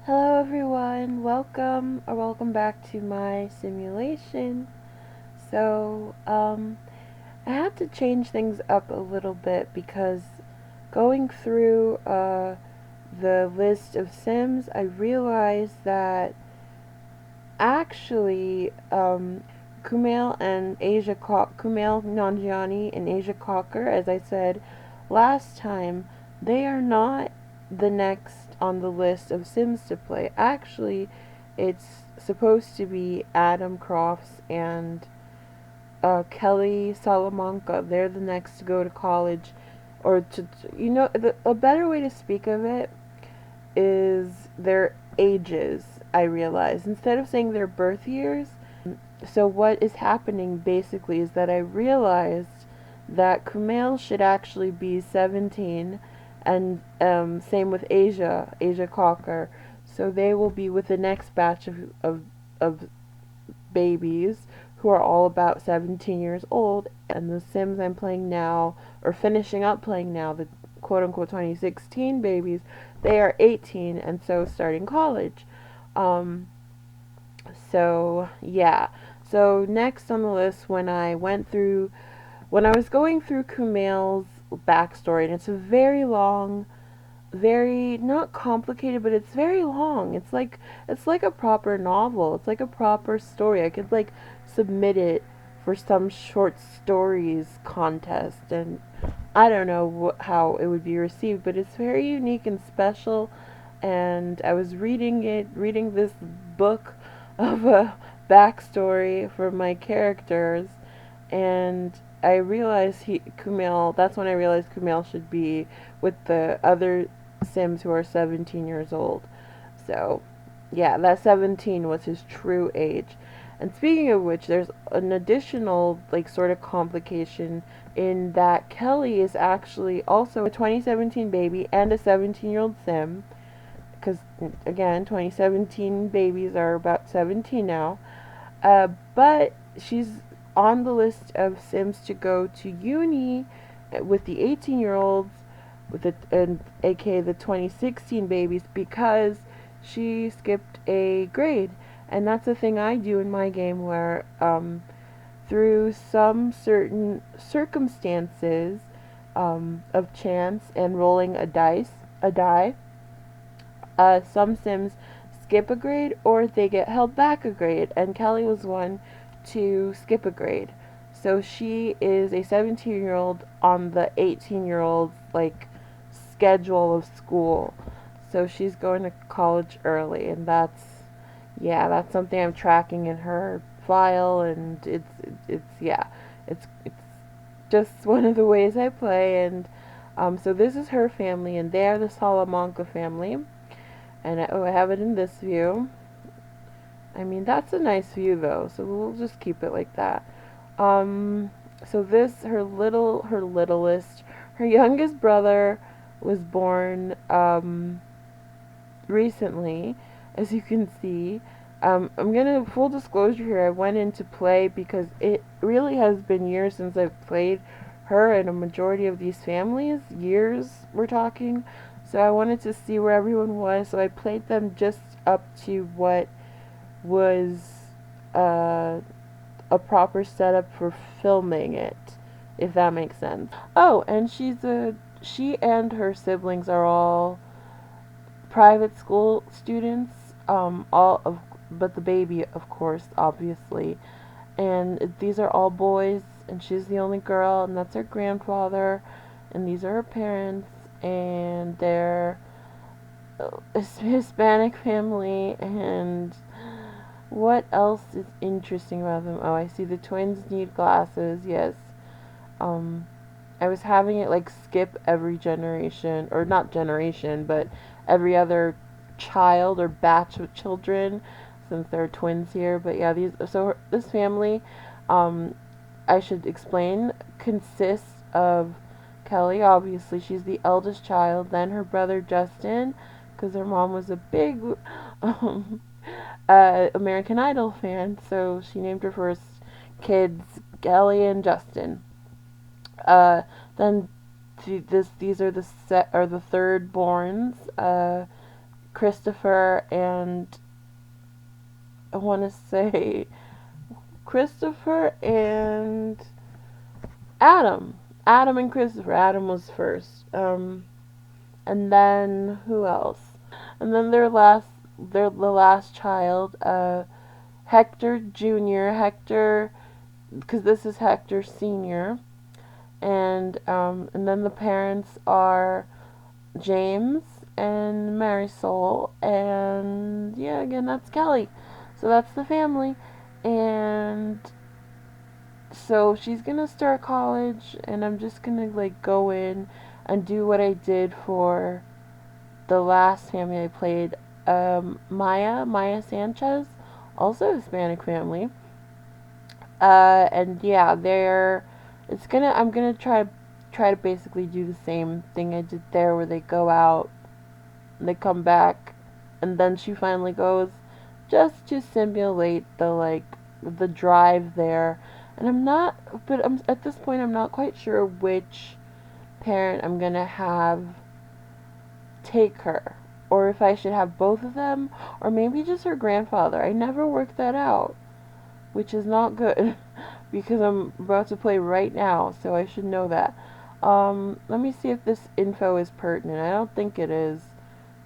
Hello everyone, welcome back to my simulation. I had to change things up a little bit because going through the list of Sims, I realized that actually Kumail Nanjiani and Asia Cocker, as I said last time, they are not the next on the list of Sims to play. Actually, it's supposed to be Adam Crofts and Kelly Salamanca. They're the next to go to college, or a better way to speak of it is their ages. I realize instead of saying their birth years. So what is happening basically is that I realized that Kumail should actually be 17, and same with Asia Cocker. So they will be with the next batch of babies who are all about 17 years old, and the Sims I'm playing now, or finishing up playing now, the quote unquote 2016 babies, they are 18 and so starting college. Um, so yeah. So next on the list, when I was going through Kumail's backstory, and it's a very long, very not complicated, but it's very long. It's like a proper novel. It's like a proper story. I could like submit it for some short stories contest, and I don't know how it would be received, but it's very unique and special. And I was reading this book of a backstory for my characters, and I realized Kumail. That's when I realized Kumail should be with the other Sims who are 17 years old. So, yeah, that 17 was his true age. And speaking of which, there's an additional, like, sort of complication in that Kelly is actually also a 2017 baby and a 17-year-old Sim. Because, again, 2017 babies are about 17 now. But she's on the list of Sims to go to uni with the 18-year-olds, with the and aka the 2016 babies, because she skipped a grade. And that's the thing I do in my game, where through some certain circumstances of chance and rolling a die, some Sims skip a grade or they get held back a grade, and Kelly was one to skip a grade. So she is a 17-year-old on the 18-year-old like schedule of school. So she's going to college early, and that's something I'm tracking in her file, and it's just one of the ways I play. And so this is her family, and they are the Salamanca family. And I have it in this view. I mean, that's a nice view though, so we'll just keep it like that. Um, so this, her littlest, her youngest brother was born recently, as you can see. I'm gonna full disclosure here. I went into play because it really has been years since I've played her and a majority of these families. Years we're talking. So I wanted to see where everyone was. So I played them just up to what was uh, a proper setup for filming it, if that makes sense. Oh, and she and her siblings are all private school students. But the baby, of course, obviously, and these are all boys, and she's the only girl, and that's her grandfather, and these are her parents, and they're a Hispanic family. And what else is interesting about them? Oh, I see the twins need glasses. Yes. Um, I was having it like skip every generation, or not generation, but every other child or batch of children, since there are twins here. But yeah, this family, um, I should explain, consists of Kelly. Obviously, she's the eldest child. Then her brother Justin, because her mom was a big um, American Idol fan, so she named her first kids Kelly and Justin. Uh, then these are the third borns. Christopher and I want to say Christopher and Adam. Adam and Christopher. Adam was first. And then who else? And then the last child, Hector Jr. Hector, because this is Hector Sr. And then the parents are James and Marisol, and yeah, again that's Kelly. So that's the family, and so she's gonna start college, and I'm just gonna like go in and do what I did for the last family I played. Maya Sanchez, also a Hispanic family. And yeah, I'm gonna try to basically do the same thing I did there, where they go out and they come back, and then she finally goes, just to simulate the drive there. And I'm at this point I'm not quite sure which parent I'm gonna have take her, or if I should have both of them, or maybe just her grandfather. I never worked that out, which is not good because I'm about to play right now, so I should know that. Let me see if this info is pertinent. I don't think it is.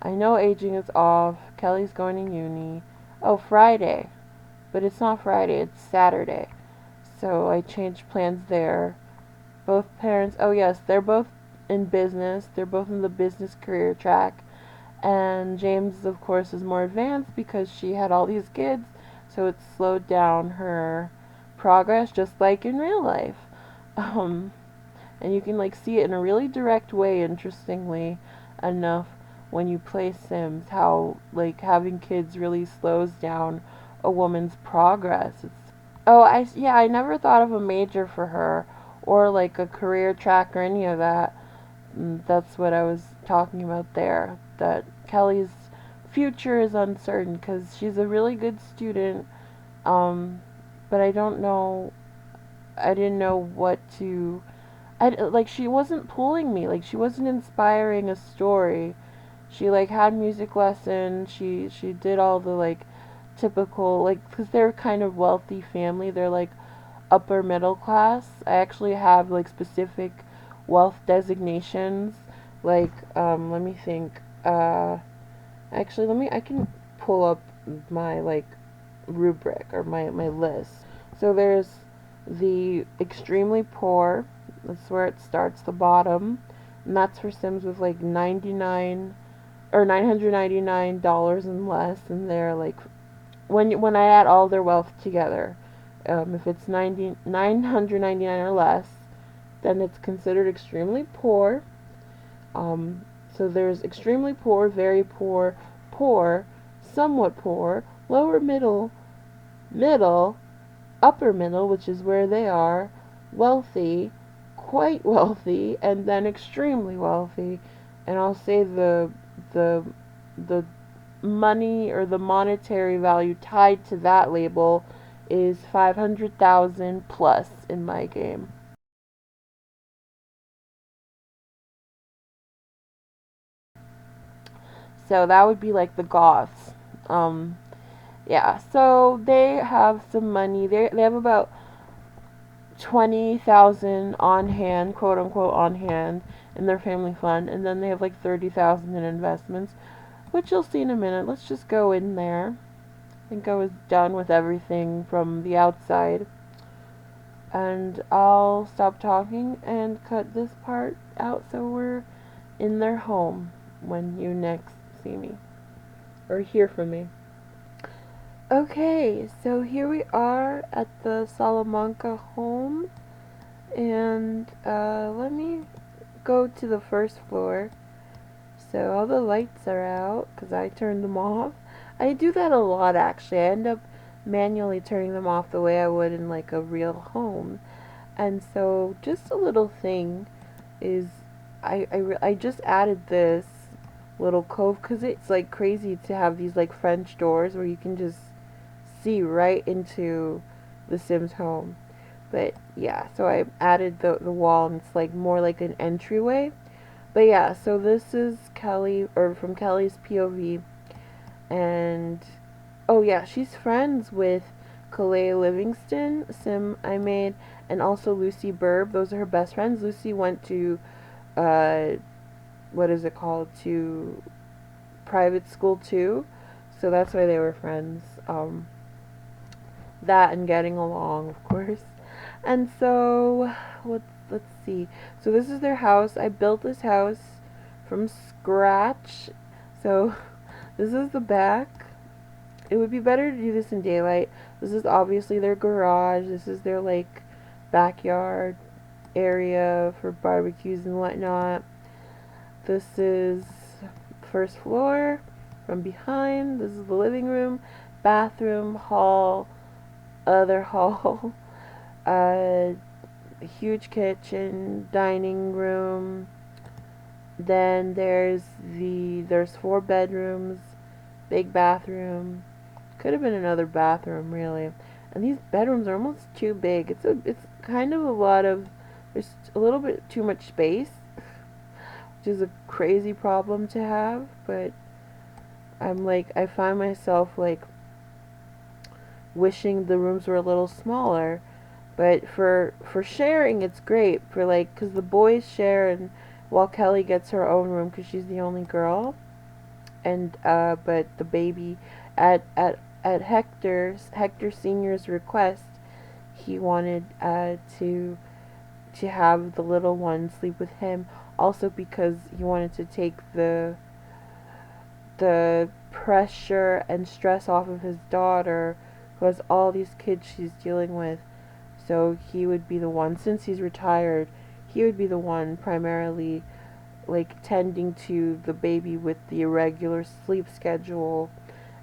I know aging is off. Kelly's going to uni. Oh, Friday. But it's not Friday, it's Saturday. So I changed plans there. Both parents, oh yes, they're both in business. They're both in the business career track. And James, of course, is more advanced because she had all these kids, so it slowed down her progress, just like in real life. Um, and you can like see it in a really direct way, interestingly enough, when you play Sims, how like having kids really slows down a woman's progress. I never thought of a major for her, or like a career track or any of that. That's what I was talking about there. That Kelly's future is uncertain because she's a really good student, um, but I don't know. I didn't know what to. She wasn't pulling me. Like she wasn't inspiring a story. She like had music lessons. She did all the like typical like because they're kind of wealthy family. They're like upper middle class. I actually have like specific wealth designations. Like let me think. Actually, I can pull up my like rubric or my list. So there's the extremely poor. That's where it starts, the bottom, and that's for Sims with like 99 or $999 and less, and they're like when I add all their wealth together, if it's 999 or less, then it's considered extremely poor. So there's extremely poor, very poor, poor, somewhat poor, lower middle, middle, upper middle, which is where they are, wealthy, quite wealthy, and then extremely wealthy. And I'll say the the money or the monetary value tied to that label is 500,000 plus in my game. So that would be like the Goths. Um, yeah, so they have some money. They have about 20,000 on hand, quote unquote on hand, in their family fund, and then they have like 30,000 in investments, which you'll see in a minute. Let's just go in there. I think I was done with everything from the outside, and I'll stop talking and cut this part out so we're in their home when you next see me or hear from me. Okay, so here we are at the Salamanca home, and let me go to the first floor. So all the lights are out because I turned them off. I do that a lot actually. I end up manually turning them off the way I would in like a real home. And so just a little thing is I just added this little cove because it's like crazy to have these like French doors where you can just see right into the Sims home. But yeah, so I added the wall, and it's like more like an entryway. But yeah, so this is Kelly, or from Kelly's POV. And oh yeah, she's friends with Kalea Livingston, Sim I made, and also Lucy Burb. Those are her best friends. Lucy went to uh what is it called, to private school too, so that's why they were friends. That and getting along, of course. And so let's see. So this is their house. I built this house from scratch. So this is the back. It would be better to do this in daylight. This is obviously their garage. This is their like backyard area for barbecues and whatnot. This is first floor from behind. This is the living room, bathroom, hall, other hall, uh, huge kitchen, dining room. Then there's 4 bedrooms, big bathroom. Could have been another bathroom really. And these bedrooms are almost too big. It's kind of a lot of there's a little bit too much space, which is a crazy problem to have, but I find myself like wishing the rooms were a little smaller. But for sharing, it's great for like because the boys share, and while Kelly gets her own room because she's the only girl, and but the baby at Hector Senior's request, he wanted to have the little one sleep with him, also because he wanted to take the pressure and stress off of his daughter, who has all these kids she's dealing with. So he would be the one, since he's retired, he would be the one primarily like tending to the baby with the irregular sleep schedule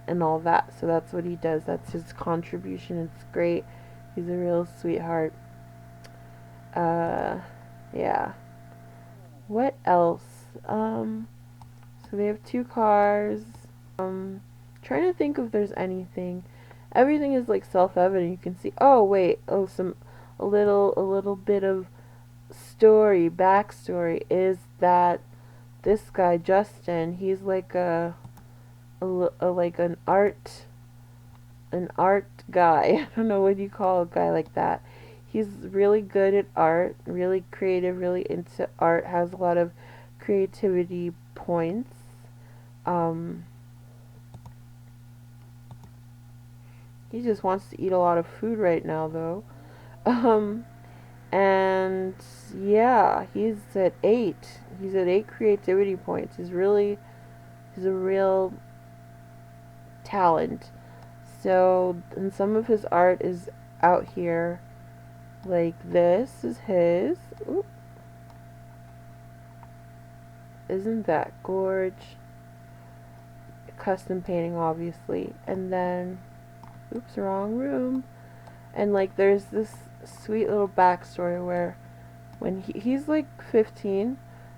and all that. So that's what he does. That's his contribution. It's great. He's a real sweetheart. Uh, yeah. What else? So they have 2 cars. Trying to think if there's anything. Everything is like self-evident. You can see. Oh wait. Oh, a little bit of backstory is that this guy Justin, he's like like an art guy. I don't know what you call a guy like that. He's really good at art, really creative, really into art, has a lot of creativity points. Um, he just wants to eat a lot of food right now, though. Um, and yeah, He's at 8 creativity points. He's a real talent. So, and some of his art is out here. Like this is his. Oop, isn't that gorge? Custom painting, obviously. And then, oops, wrong room. And like, there's this sweet little backstory where when he's like 15,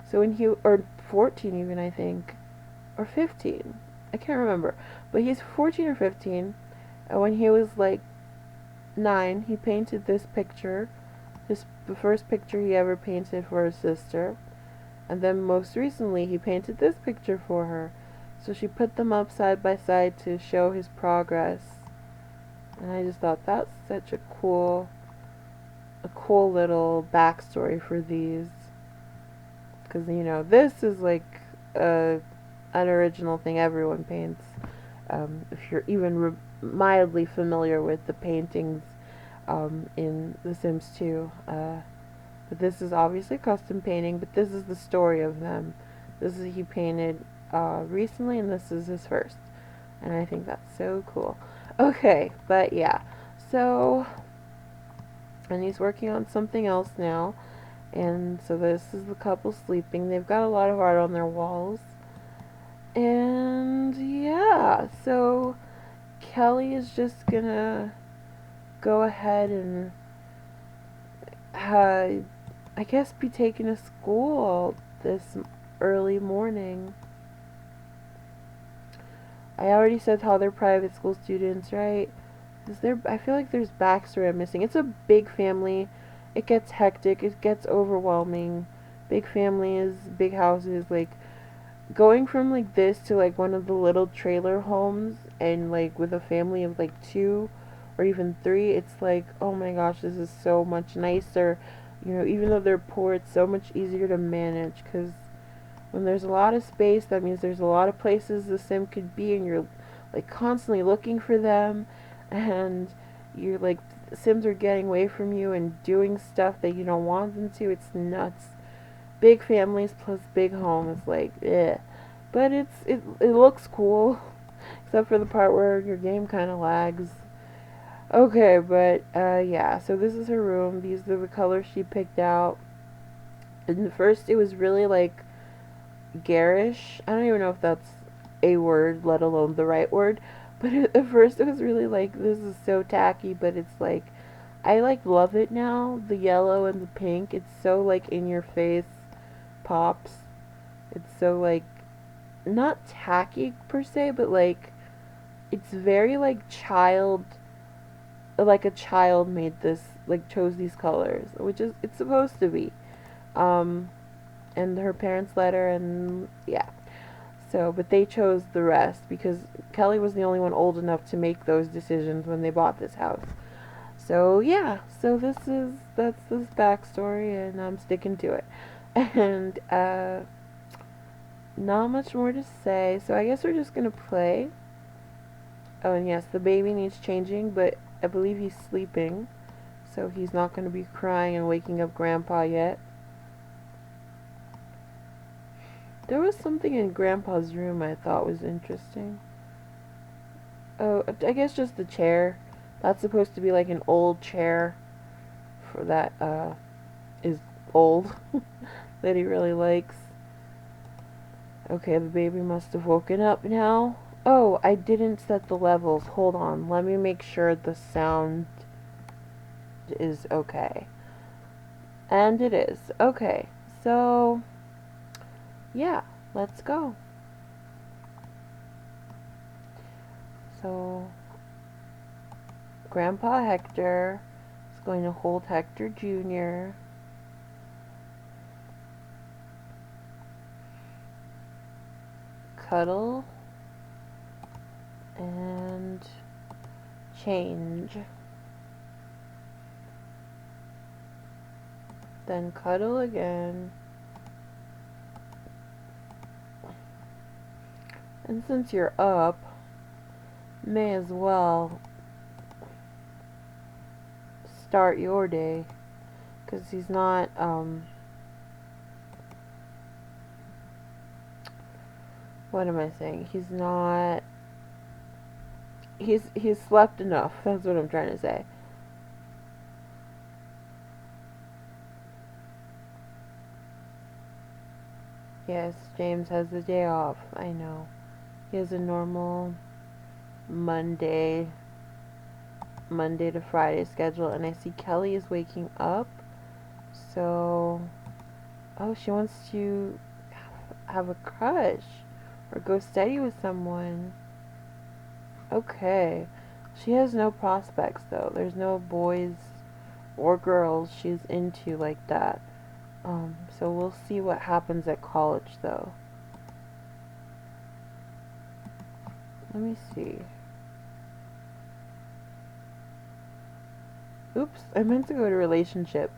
so or 14 even, I think, or 15, I can't remember, but he's 14 or 15, and when he was like 9, he painted this picture, the first picture he ever painted for his sister, and then most recently he painted this picture for her. So she put them up side by side to show his progress, and I just thought that's such a cool little backstory for these, because this is like a an original thing everyone paints. If you're even mildly familiar with the paintings in The Sims 2, but this is obviously custom painting. But this is the story of them. This is he painted recently, and this is his first, and I think that's so cool. Okay, but yeah, so. And he's working on something else now. And so this is the couple sleeping. They've got a lot of art on their walls. And yeah, so Kelly is just gonna go ahead and I guess be taken to school this early morning. I already said how they're private school students, right? I feel like there's backstory I'm missing. It's a big family. It gets hectic. It gets overwhelming. Big families, big houses. Like going from like this to like one of the little trailer homes and like with a family of like two or even three, it's like, oh my gosh, this is so much nicer. You know, even though they're poor, it's so much easier to manage because when there's a lot of space, that means there's a lot of places the sim could be, and you're like constantly looking for them, and you're like sims are getting away from you and doing stuff that you don't want them to. It's nuts. Big families plus big homes, like, eh. But it looks cool, except for the part where your game kind of lags. Okay, but yeah. So this is her room. These are the colors she picked out. And first, it was really like garish. I don't even know if that's a word, let alone the right word. But at first, it was really like, this is so tacky. But it's like, I like love it now. The yellow and the pink. It's so like in your face, pops. It's so like not tacky per se, but like it's very like a child made this, like chose these colors, which is it's supposed to be. Um, and her parents let her, and yeah. So, but they chose the rest because Kelly was the only one old enough to make those decisions when they bought this house. So yeah, so that's this backstory, and I'm sticking to it. And not much more to say. So I guess we're just gonna play. Oh, and yes, the baby needs changing, but I believe he's sleeping, so he's not gonna be crying and waking up Grandpa yet. There was something in Grandpa's room I thought was interesting. Oh, I guess just the chair. That's supposed to be like an old chair for that is old that he really likes. Okay, the baby must have woken up now. Oh, I didn't set the levels. Hold on. Let me make sure the sound is okay. And it is. Okay. So, yeah, let's go. So, Grandpa Hector is going to hold Hector Jr. Cuddle and change. Then cuddle again. And since you're up, may as well start your day. Because he's not, what am I saying? He's slept enough. That's what I'm trying to say. Yes, James has the day off. I know. He has a normal Monday Monday to Friday schedule, and I see Kelly is waking up. So, oh, she wants to have a crush or go study with someone. Okay. She has no prospects though. There's no boys or girls she's into like that. So we'll see what happens at college though. Let me see. Oops, I meant to go to relationship.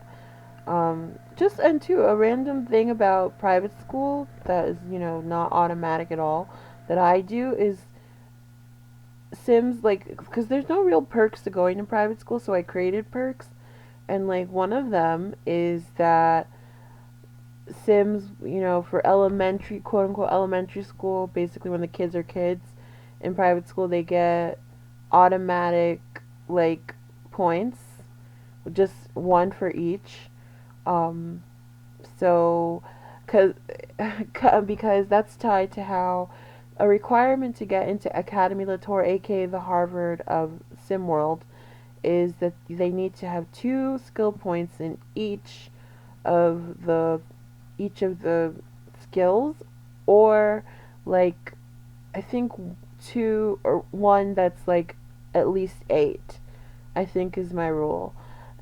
Just and too, a random thing about private school that is, not automatic at all that I do is Sims, like, because there's no real perks to going to private school, so I created perks, and like one of them is that Sims, for elementary, quote unquote, elementary school, basically when the kids are kids in private school, they get automatic, like, points, just one for each. Um, so, cause, because that's tied to how a requirement to get into Academy Latour, aka the Harvard of SimWorld, is that they need to have 2 skill points in of the each of the skills, or like I think 2 or 1 that's like at least 8, I think is my rule.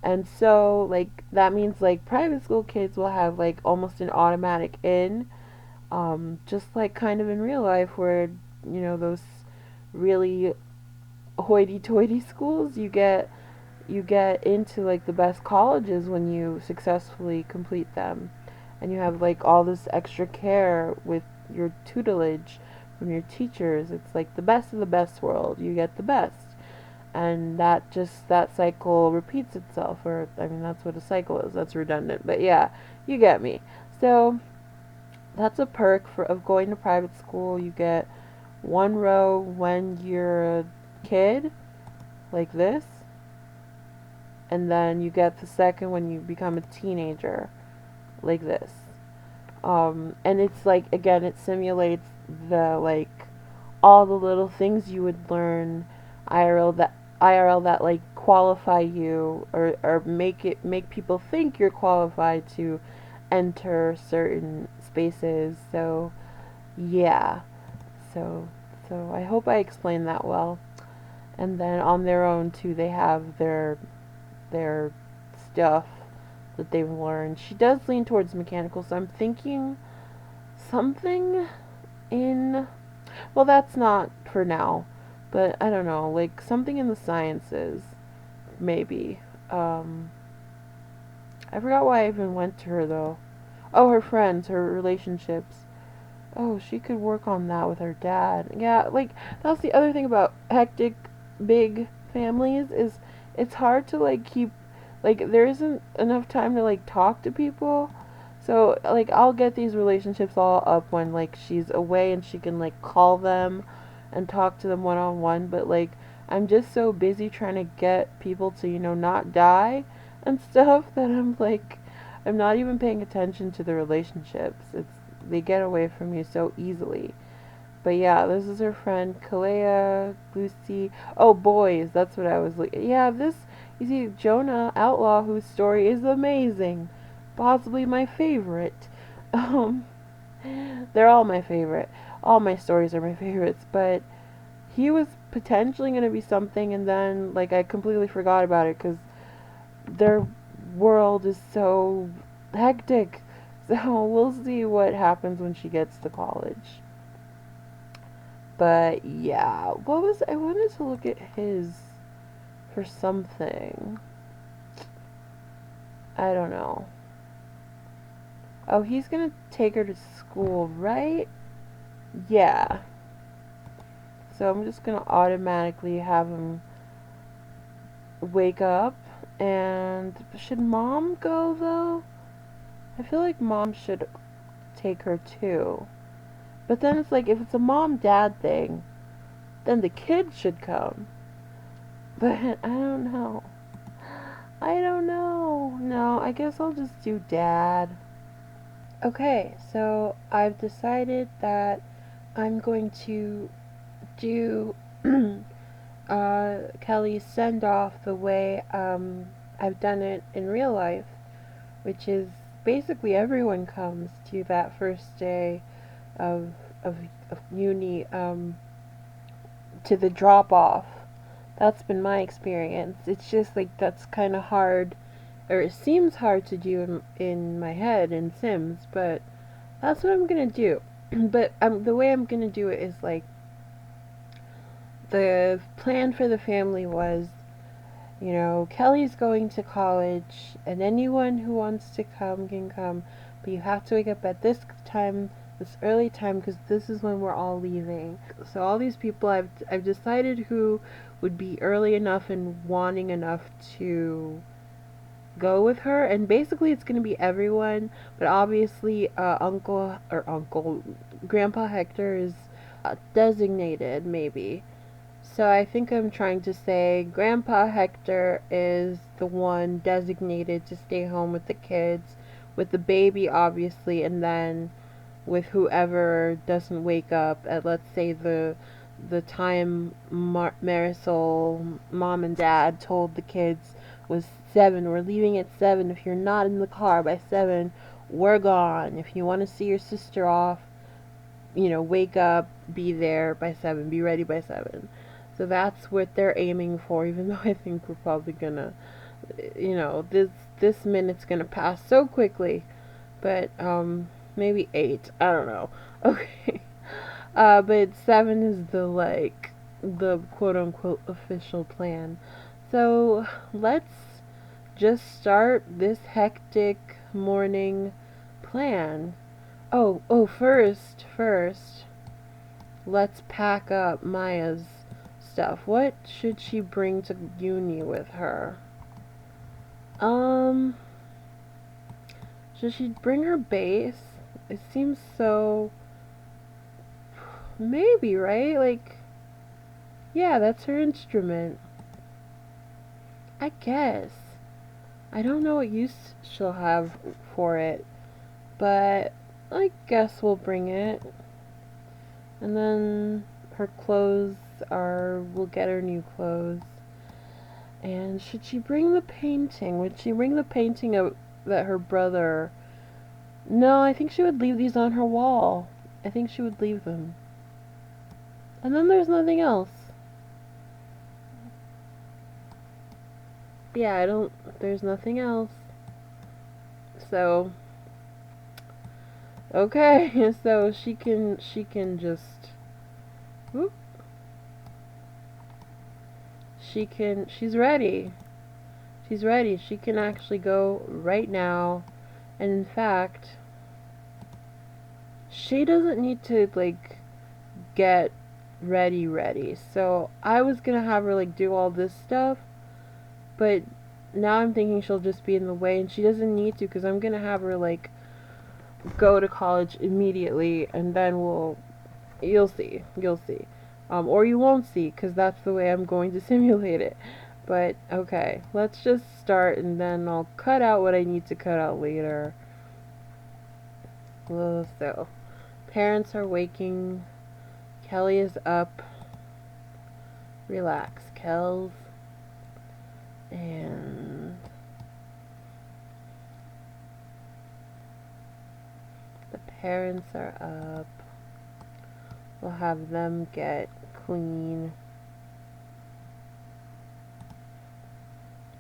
And so like that means like private school kids will have like almost an automatic in, Just like kind of in real life where, those really hoity-toity schools, you get into like the best colleges when you successfully complete them, and you have like all this extra care with your tutelage from your teachers. It's like the best of the best world. You get the best, and that cycle repeats itself. Or I mean, that's what a cycle is. That's redundant, but yeah, you get me. So that's a perk of going to private school. You get one row when you're a kid, like this, and then you get the second when you become a teenager, like this. And it's like, again, it simulates the like all the little things you would learn IRL that like qualify you, or make people think you're qualified to enter certain spaces. So yeah. So so I hope I explained that well. And then on their own too, they have their stuff that they've learned. She does lean towards mechanical, so I'm thinking something in, well, that's not for now, but I don't know, like something in the sciences, maybe. Um, I forgot why I even went to her though. Oh, her friends, her relationships. Oh, she could work on that with her dad. Yeah, like that's the other thing about hectic, big families is it's hard to like keep, like there isn't enough time to like talk to people. So like I'll get these relationships all up when like she's away and she can like call them and talk to them one on one, but like I'm just so busy trying to get people to, not die and stuff that I'm not even paying attention to the relationships. They get away from you so easily. But yeah, this is her friend Kalea, Lucy. Oh, boys, that's what I was like. Yeah, you see, Jonah Outlaw, whose story is amazing. Possibly my favorite. Um, they're all my favorite. All my stories are my favorites, but he was potentially going to be something, and then, like, I completely forgot about it because their world is so hectic. So we'll see what happens when she gets to college. But yeah, I wanted to look at his for something. I don't know. Oh, he's gonna take her to school, right? Yeah. So I'm just gonna automatically have him wake up. And should mom go though? I feel like mom should take her too. But then it's like if it's a mom dad thing, then the kid should come. But I don't know. I don't know. No, I guess I'll just do dad. Okay, so I've decided that I'm going to do Kelly's send off the way I've done it in real life, which is basically everyone comes to that first day of, of, of uni, to the drop off. That's been my experience. It's just like that's kind of hard, or it seems hard to do in my head in Sims, but that's what I'm gonna do. But the way I'm gonna do it is like the plan for the family was, Kelly's going to college, and anyone who wants to come can come, but you have to wake up at this time, this early time, because this is when we're all leaving. So all these people, I've decided who would be early enough and wanting enough to go with her, and basically it's going to be everyone, but obviously Grandpa Hector is designated, maybe. So I think I'm trying to say Grandpa Hector is the one designated to stay home with the kids, with the baby obviously, and then with whoever doesn't wake up at, let's say, the time Marisol mom and dad told the kids was 7. We're leaving at 7. If you're not in the car by 7, we're gone. If you want to see your sister off, wake up, be there by 7, be ready by 7. So that's what they're aiming for, even though I think we're probably gonna, this minute's gonna pass so quickly. But maybe 8. I don't know. Okay. But 7 is the quote unquote official plan. So let's just start this hectic morning plan. First, let's pack up Maya's stuff. What should she bring to uni with her? Um, should she bring her bass? It seems so. Maybe, right? Like, yeah, that's her instrument. I guess. I don't know what use she'll have for it, but I guess we'll bring it. And then her clothes we'll get her new clothes. And should she bring the painting? Would she bring the painting that her brother... No, I think she would leave these on her wall. I think she would leave them. And then there's nothing else. Yeah, there's nothing else. So, okay, so she can just, whoop, she's ready. She's ready. She can actually go right now. And in fact, she doesn't need to, like, get ready. So I was gonna have her, like, do all this stuff, but now I'm thinking she'll just be in the way, and she doesn't need to, because I'm gonna have her, like, go to college immediately, and then you'll see. Or you won't see, because that's the way I'm going to simulate it. But, okay, let's just start, and then I'll cut out what I need to cut out later. So, parents are waking. Kelly is up. Relax, Kels. And the parents are up. We'll have them get clean.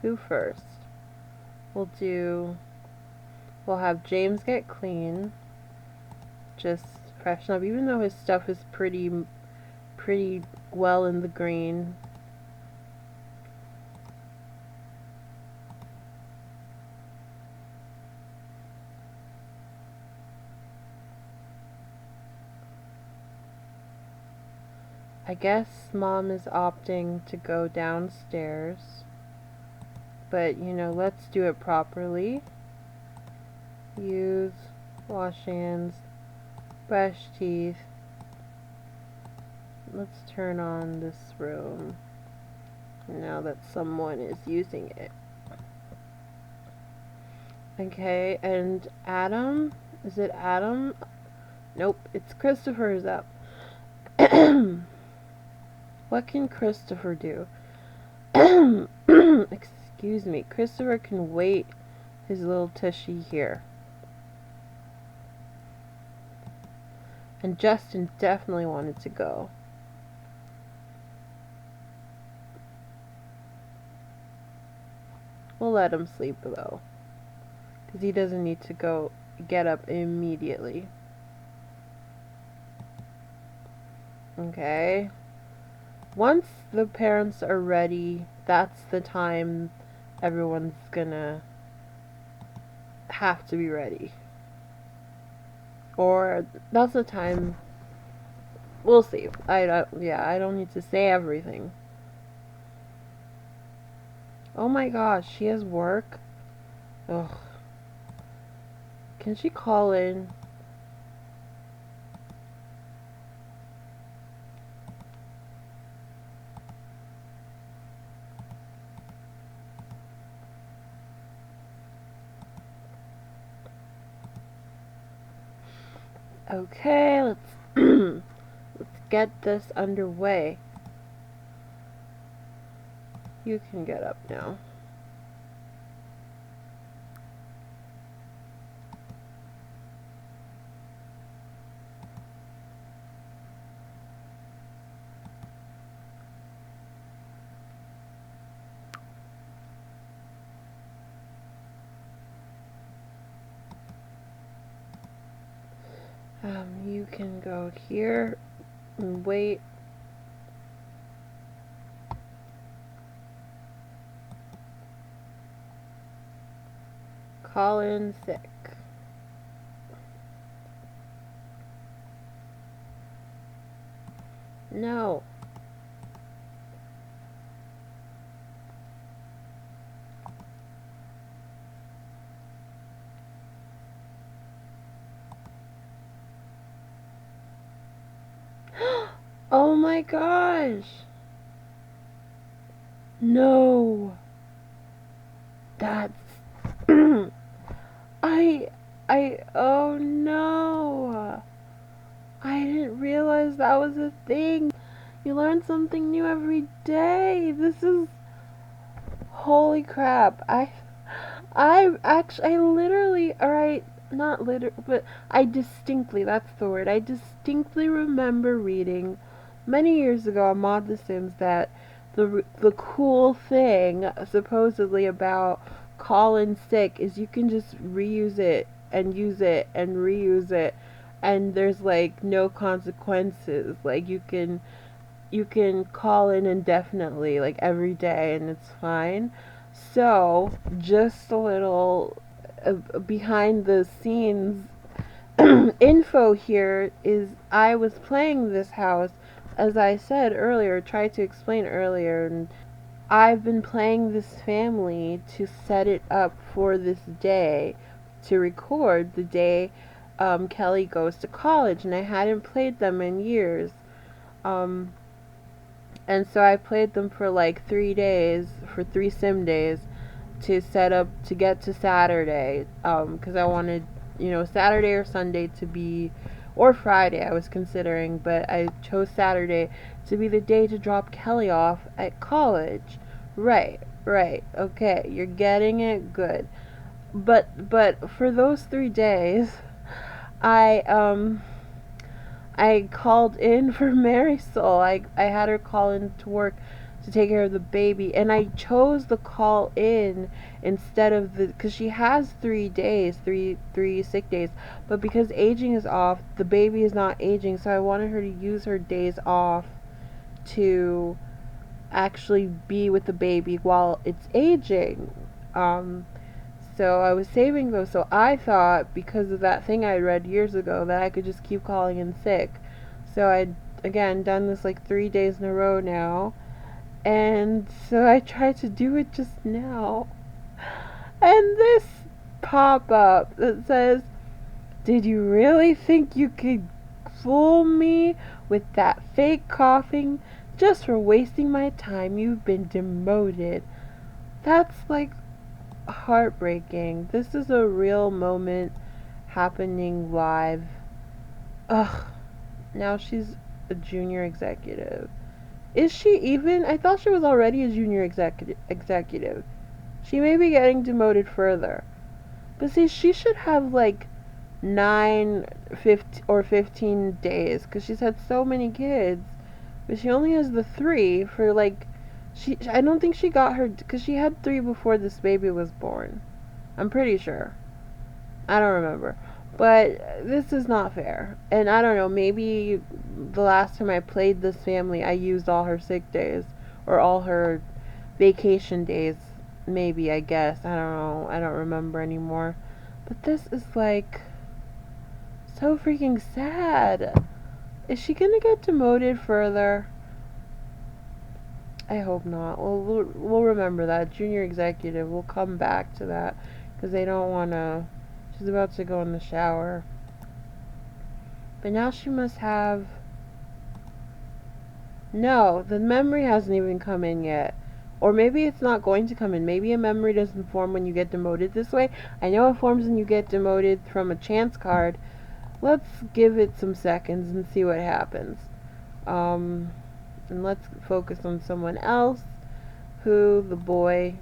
Who first? We'll have James get clean. Just freshen up, even though his stuff is pretty well in the green. I guess Mom is opting to go downstairs. But, let's do it properly. Use, wash hands, brush teeth. Let's turn on this room now that someone is using it. Okay, and Adam? Is it Adam? Nope, it's Christopher's up. What can Christopher do? Excuse me. Christopher can wait his little tushy here. And Justin definitely wanted to go. We'll let him sleep though, because he doesn't need to get up immediately. Okay. Once the parents are ready, that's the time everyone's gonna have to be ready. Or that's the time. We'll see. I don't need to say everything. Oh my gosh, she has work? Ugh. Can she call in? Okay, let's get this underway. You can get up now. You can go here and wait. Call in sick. No. Oh my gosh. No. That's I oh no. I didn't realize that was a thing. You learn something new every day. This is holy crap. I literally, alright, not literally, but I distinctly, that's the word, I distinctly remember reading many years ago on Mod The Sims that the cool thing, supposedly, about call in sick is you can just reuse it and use it and reuse it, and there's like no consequences. Like you can call in indefinitely, like every day, and it's fine. So, just a little behind the scenes info here is I was playing this house, as I said earlier, tried to explain earlier, and I've been playing this family to set it up for this day, to record the day Kelly goes to college, and I hadn't played them in years. Um, and so I played them for like 3 days, for 3 sim days, to set up to get to Saturday. Because I wanted, Saturday or Sunday to be, or Friday I was considering, but I chose Saturday to be the day to drop Kelly off at college. Right, right. Okay, you're getting it. Good. But for those 3 days, I I called in for Marisol. I had her call in to work to take care of the baby, and I chose the call in instead of because she has 3 days, three sick days, but because aging is off, the baby is not aging, so I wanted her to use her days off to actually be with the baby while it's aging. Um, so I was saving those. So I thought, because of that thing I read years ago, that I could just keep calling in sick. So I'd, again, done this like 3 days in a row now. And so I tried to do it just now. And this pop up that says, "Did you really think you could fool me with that fake coughing? Just for wasting my time, you've been demoted." That's like heartbreaking. This is a real moment happening live. Ugh. Now she's a junior executive. Is she even? I thought she was already a junior executive. She may be getting demoted further. But see, she should have like 9, 15, or 15 days because she's had so many kids. But she only has the 3 for like. I don't think she got her because she had 3 before this baby was born. I'm pretty sure. I don't remember. But this is not fair. And I don't know, maybe the last time I played this family, I used all her sick days or all her vacation days. Maybe, I guess. I don't know. I don't remember anymore. But this is like so freaking sad. Is she gonna get demoted further? I hope not. We'll remember that. Junior executive. We'll come back to that because they don't want to. She's about to go in the shower. But now she must have. No, the memory hasn't even come in yet. Or maybe it's not going to come in. Maybe a memory doesn't form when you get demoted this way. I know it forms when you get demoted from a chance card. Let's give it some seconds and see what happens. And let's focus on someone else. Who, the boy,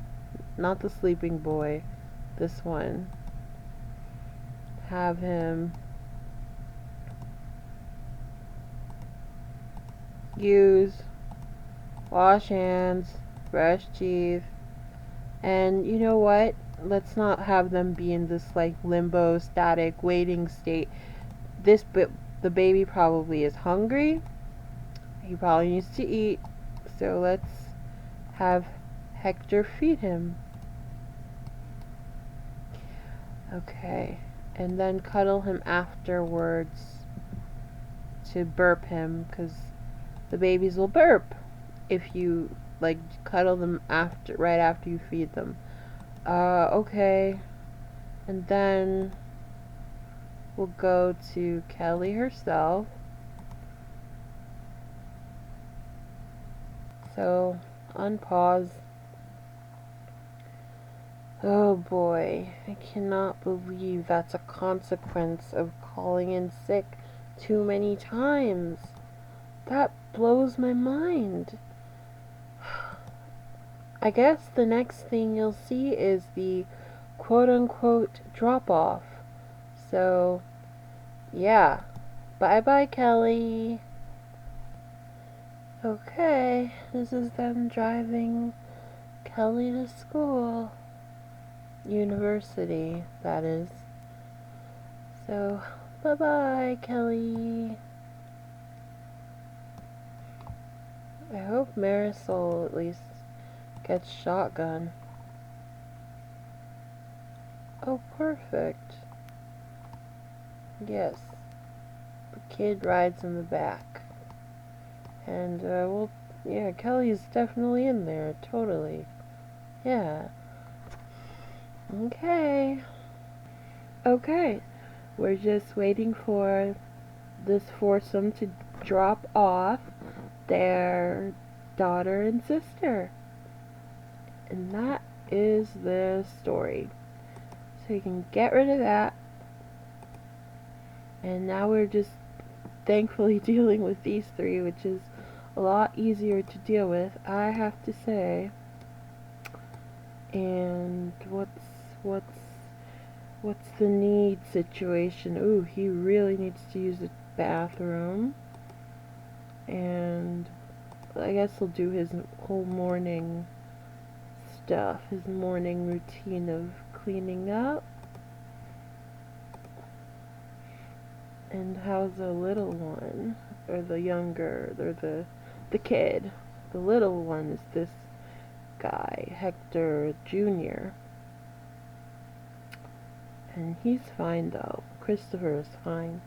not the sleeping boy, this one. Have him use, wash hands, brush teeth, and you know what? Let's not have them be in this like limbo, static, waiting state. the baby probably is hungry. He probably needs to eat. So let's have Hector feed him. Okay. And then cuddle him afterwards to burp him, because the babies will burp if you like cuddle them right after you feed them. Okay. And then we'll go to Kelly herself. So, unpause. Oh boy, I cannot believe that's a consequence of calling in sick too many times. That blows my mind. I guess the next thing you'll see is the quote-unquote drop-off. So, yeah. Bye-bye, Kelly. Okay, this is them driving Kelly to school. University, that is. So, bye-bye, Kelly. I hope Marisol at least gets shotgun. Oh, perfect. Yes. The kid rides in the back. And, well, yeah, Kelly's definitely in there, totally. Yeah. Okay. Okay. We're just waiting for this foursome to drop off their daughter and sister. And that is the story. So you can get rid of that. And now we're just thankfully dealing with these three, which is a lot easier to deal with, I have to say. And what's the need situation? Ooh, he really needs to use the bathroom. And I guess he'll do his whole morning stuff, his morning routine of cleaning up. And how's the little one? Or the younger, or the kid? The little one is this guy, Hector Jr. And he's fine though. Christopher is fine.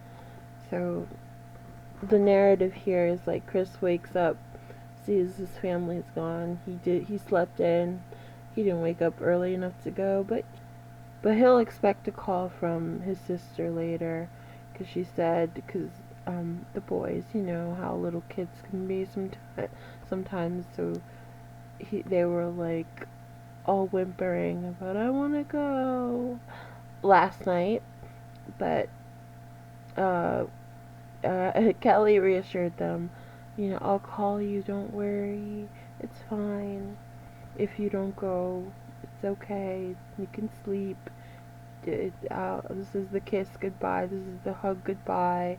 So the narrative here is like Chris wakes up, sees his family's gone. He slept in. He didn't wake up early enough to go, but he'll expect a call from his sister later, because she said, because the boys, you know how little kids can be sometimes, so they were like all whimpering about, I want to go, last night, but Kelly reassured them, you know, I'll call you, don't worry, it's fine. If you don't go, it's okay, you can sleep. This is the kiss goodbye, this is the hug goodbye,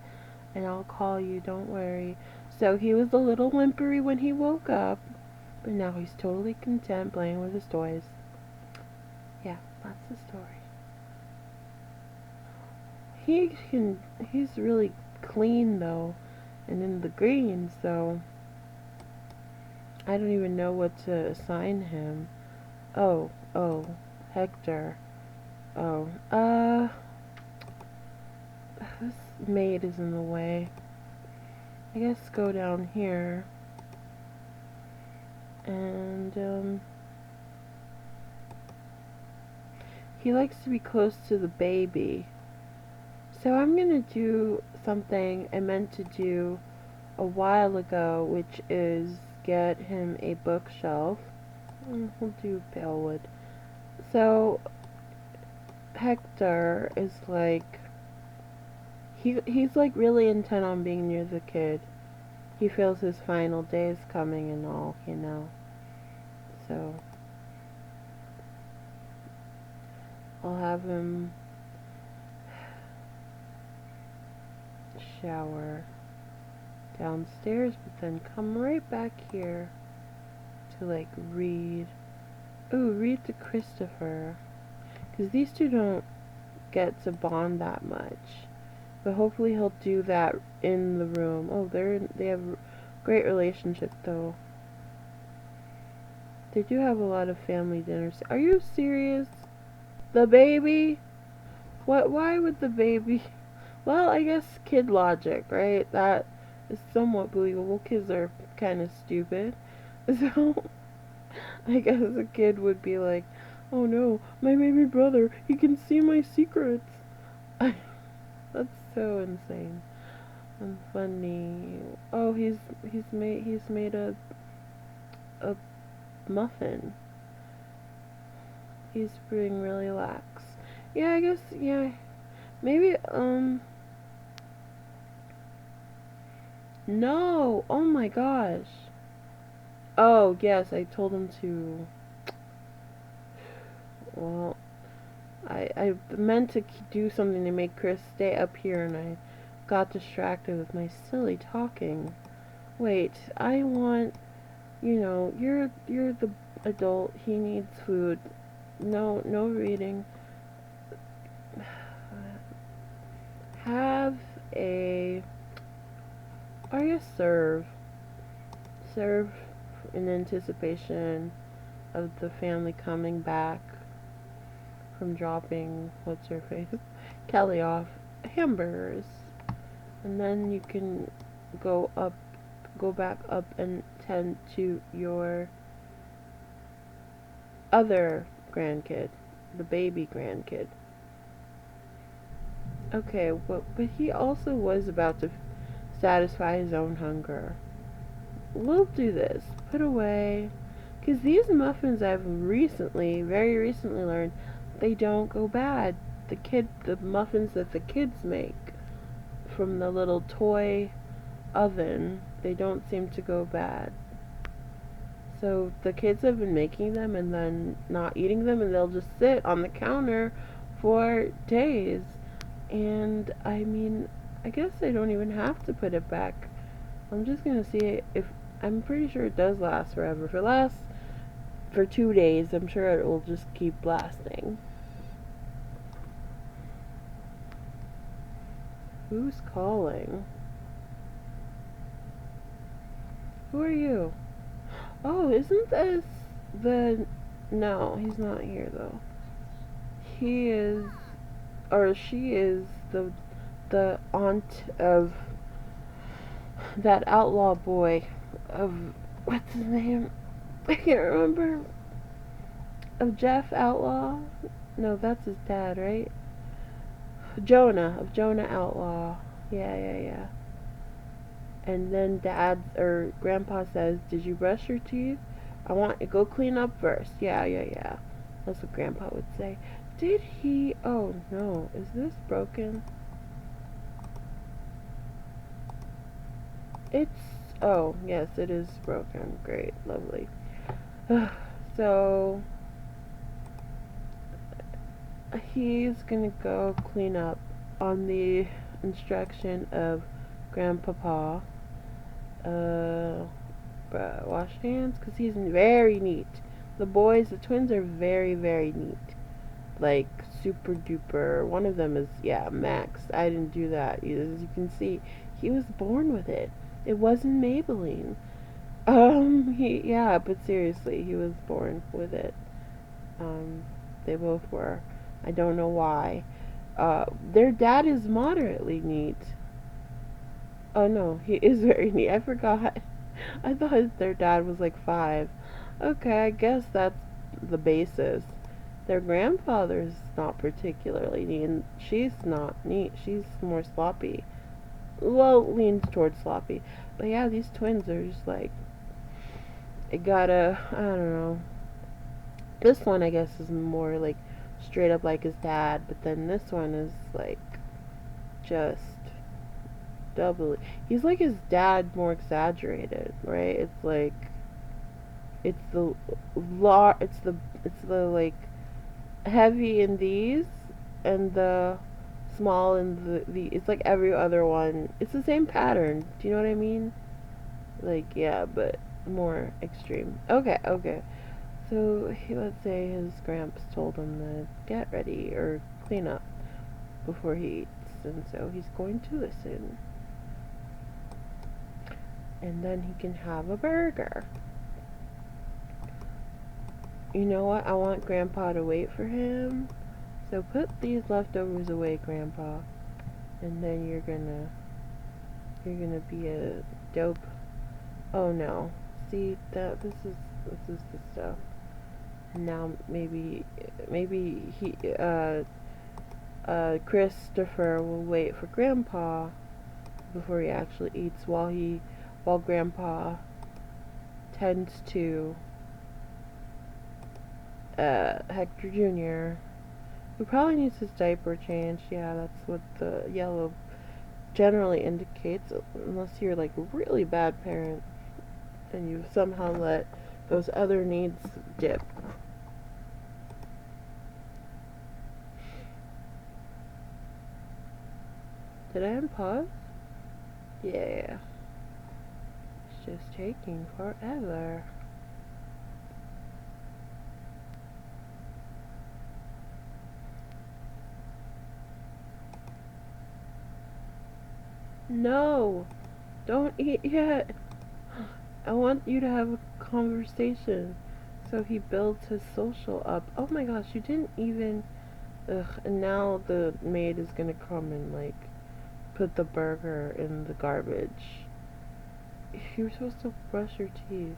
and I'll call you, don't worry. So he was a little whimpery when he woke up, but now he's totally content playing with his toys. Yeah, that's the story. He's really clean though, and in the green, so I don't even know what to assign him. Oh, Hector. Oh, this maid is in the way. I guess go down here. And, he likes to be close to the baby. So I'm gonna do something I meant to do a while ago, which is get him a bookshelf. We'll do pale wood. So Hector is like, he's like really intent on being near the kid. He feels his final day is coming and all, you know. So I'll have him shower downstairs, but then come right back here to like read. Ooh, read to Christopher, because these two don't get to bond that much. But hopefully he'll do that in the room. Oh, they have a great relationship though. They do have a lot of family dinners. Are you serious? The baby? What? Why would the baby? Well, I guess kid logic, right? That is somewhat believable. Kids are kind of stupid. So, I guess a kid would be like, oh no, my baby brother, he can see my secrets. That's so insane and funny. Oh, he's made a muffin. He's being really lax. Yeah, I guess yeah. Maybe no. Oh my gosh. Oh, yes, I told him to. Well, I meant to do something to make Chris stay up here, and I got distracted with my silly talking. Wait, I want, you're the adult. He needs food. No, no reading. Have a, I guess serve in anticipation of the family coming back from dropping what's her face Kelly off hamburgers, and then you can go up, go back up and tend to your other grandkid, the baby grandkid. Okay, well, but he also was about to satisfy his own hunger. We'll do this. Put away. Because these muffins I've recently, very recently learned, they don't go bad. The muffins that the kids make from the little toy oven, they don't seem to go bad. So the kids have been making them and then not eating them, and they'll just sit on the counter for days. And I mean, I guess I don't even have to put it back. I'm just gonna see if, I'm pretty sure it does last forever. If it lasts for 2 days, I'm sure it will just keep lasting. Who's calling? Who are you? Oh, isn't this the... No, he's not here though. He is, or she is the aunt of that outlaw boy of, what's his name? I can't remember. Of Jeff Outlaw? No, that's his dad, right? Jonah, of Jonah Outlaw. Yeah, yeah, yeah. And then dad or grandpa says, "Did you brush your teeth? I want to go clean up first." Yeah, yeah, yeah. That's what grandpa would say. Did he? Oh no, is this broken? It's, oh, yes, it is broken. Great, lovely. So he's gonna go clean up on the instruction of grandpapa. Wash hands, because he's very neat. The twins are very, very neat. Like, super duper. One of them is, yeah, Max. I didn't do that. As you can see, he was born with it. It wasn't Maybelline. Yeah, but seriously, he was born with it. They both were. I don't know why. Their dad is moderately neat. Oh no, he is very neat. I forgot. I thought their dad was like 5. Okay, I guess that's the basis. Their grandfather's not particularly neat, and she's not neat. She's more sloppy. Well, leans towards sloppy. But yeah, these twins are just like, it gotta, I don't know. This one, I guess, is more like straight up like his dad, but then this one is like just doubly. He's like his dad, more exaggerated, right? It's like, it's the it's the like heavy in these, and the small in the it's like every other one. It's the same pattern. Do you know what I mean? Like, yeah, but more extreme. Okay, okay. So let's say his gramps told him to get ready or clean up before he eats. listen, so he's going to listen. And then he can have a burger. You know what? I want Grandpa to wait for him. So put these leftovers away, Grandpa. And then you're gonna be a dope. Oh no. See that this is the stuff. Now maybe he Christopher will wait for Grandpa before he actually eats while Grandpa tends to Hector Jr., who probably needs his diaper changed. Yeah, that's what the yellow generally indicates, unless you're like a really bad parent and you somehow let those other needs dip. Did I unpause? Yeah. It's just taking forever. No! Don't eat yet! I want you to have a conversation. So he builds his social up. Oh my gosh, you didn't even... Ugh, and now the maid is gonna come and, like, put the burger in the garbage. You're supposed to brush your teeth.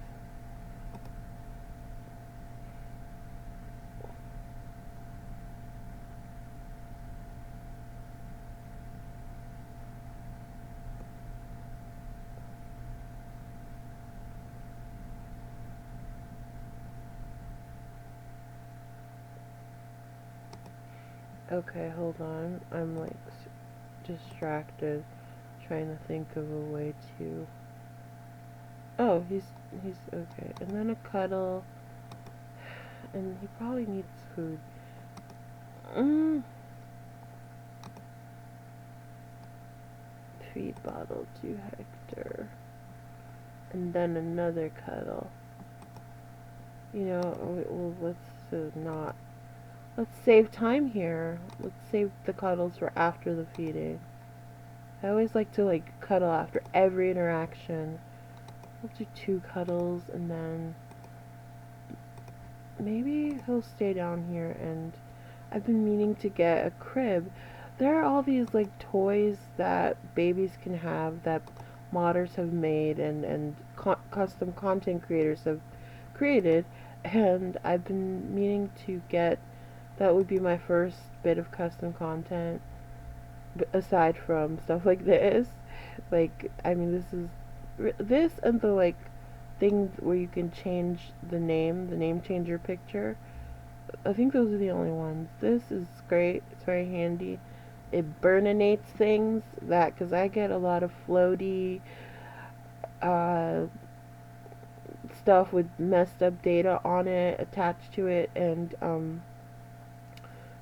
Okay, hold on. I'm, like, distracted, trying to think of a way to... Oh, he's okay. And then a cuddle. And he probably needs food. Feed bottle to Hector. And then another cuddle. You know, well, let's save time here. Let's save the cuddles for after the feeding. I always like to, like, cuddle after every interaction. We'll do 2 cuddles, and then maybe he'll stay down here. And I've been meaning to get a crib. There are all these, like, toys that babies can have that modders have made and custom content creators have created, and I've been meaning to get... That would be my first bit of custom content, aside from stuff like this. Like, I mean, this and the, like, things where you can change the name changer picture. I think those are the only ones. This is great. It's very handy. It burninates things, because I get a lot of floaty stuff with messed up data on it attached to it, and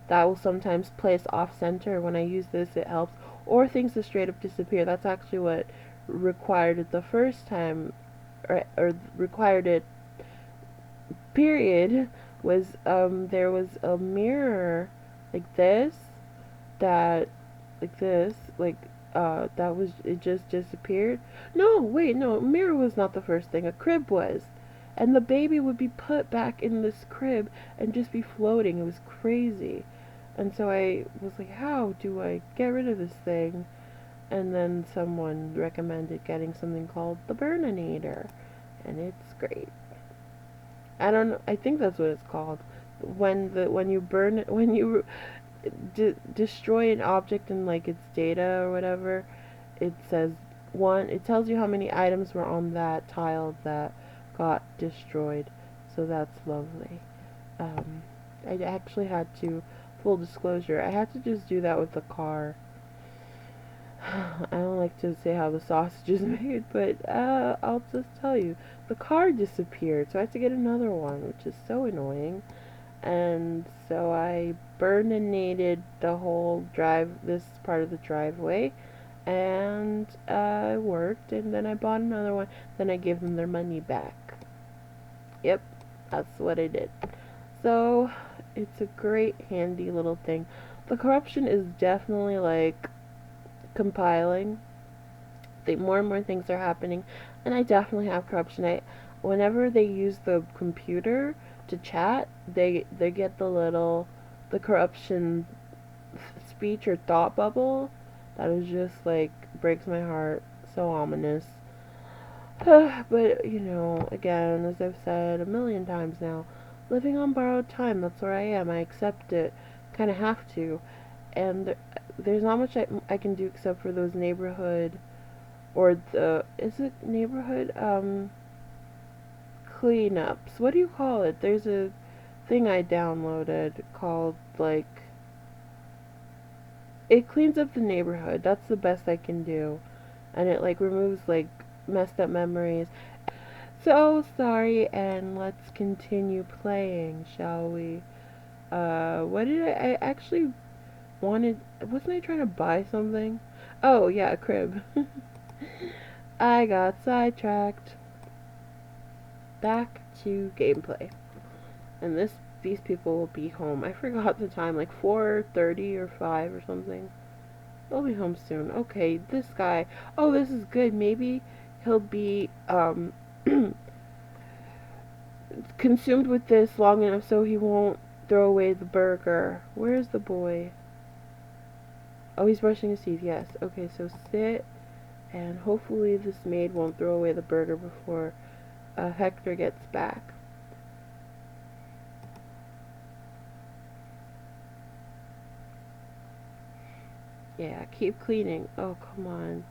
that will sometimes place off center. When I use this, it helps. Or things that straight up disappear. That's actually what required it the first time, or required it, period, was there was a mirror like this, that, like this, like, that was, it just disappeared. No, wait, no, mirror was not the first thing. A crib was. And the baby would be put back in this crib and just be floating. It was crazy. And so I was like, how do I get rid of this thing? And then someone recommended getting something called the Burninator. And it's great. I don't know, I think that's what it's called. When you destroy an object and, like, its data or whatever, it says it tells you how many items were on that tile that got destroyed. So that's lovely. I actually had to, full disclosure, I had to just do that with the car. I don't like to say how the sausage is made, but I'll just tell you, the car disappeared, so I had to get another one, which is so annoying. And so I burninated the whole this part of the driveway, and it worked. And then I bought another one. Then I gave them their money back. Yep, that's what I did. So it's a great handy little thing. The corruption is definitely, like, compiling. More and more things are happening, and I definitely have corruption. Whenever they use the computer to chat, they get the corruption speech or thought bubble that is just like breaks my heart. So ominous. But again, as I've said a million times now, living on borrowed time. That's where I am. I accept it. Kind of have to, and there's not much I can do except for those neighborhood or the is it neighborhood cleanups. What do you call it? There's a thing I downloaded called like it cleans up the neighborhood. That's the best I can do. And it like removes like messed up memories. So sorry, and let's continue playing, shall we? What did I actually wanted wasn't I trying to buy something? Oh yeah, a crib. I got sidetracked. Back to gameplay. And these people will be home. I forgot the time, like 4:30 or 5 or something. They'll be home soon. Okay, this guy. Oh, this is good. Maybe he'll be consumed with this long enough so he won't throw away the burger. Where's the boy? Oh, he's brushing his teeth. Yes. Okay, so sit, and hopefully this maid won't throw away the burger before Hector gets back. Yeah, keep cleaning. Oh, come on.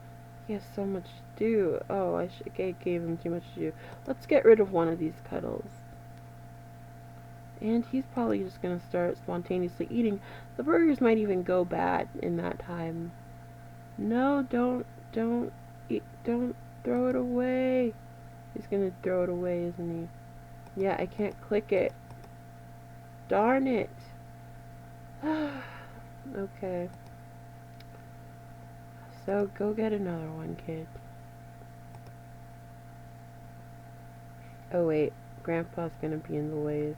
He has so much to do. Oh, I gave him too much to do. Let's get rid of one of these cuddles. And he's probably just going to start spontaneously eating. The burgers might even go bad in that time. No, don't eat, don't throw it away. He's going to throw it away, isn't he? Yeah, I can't click it. Darn it. Okay. So go get another one, kid. Oh wait, Grandpa's gonna be in the way.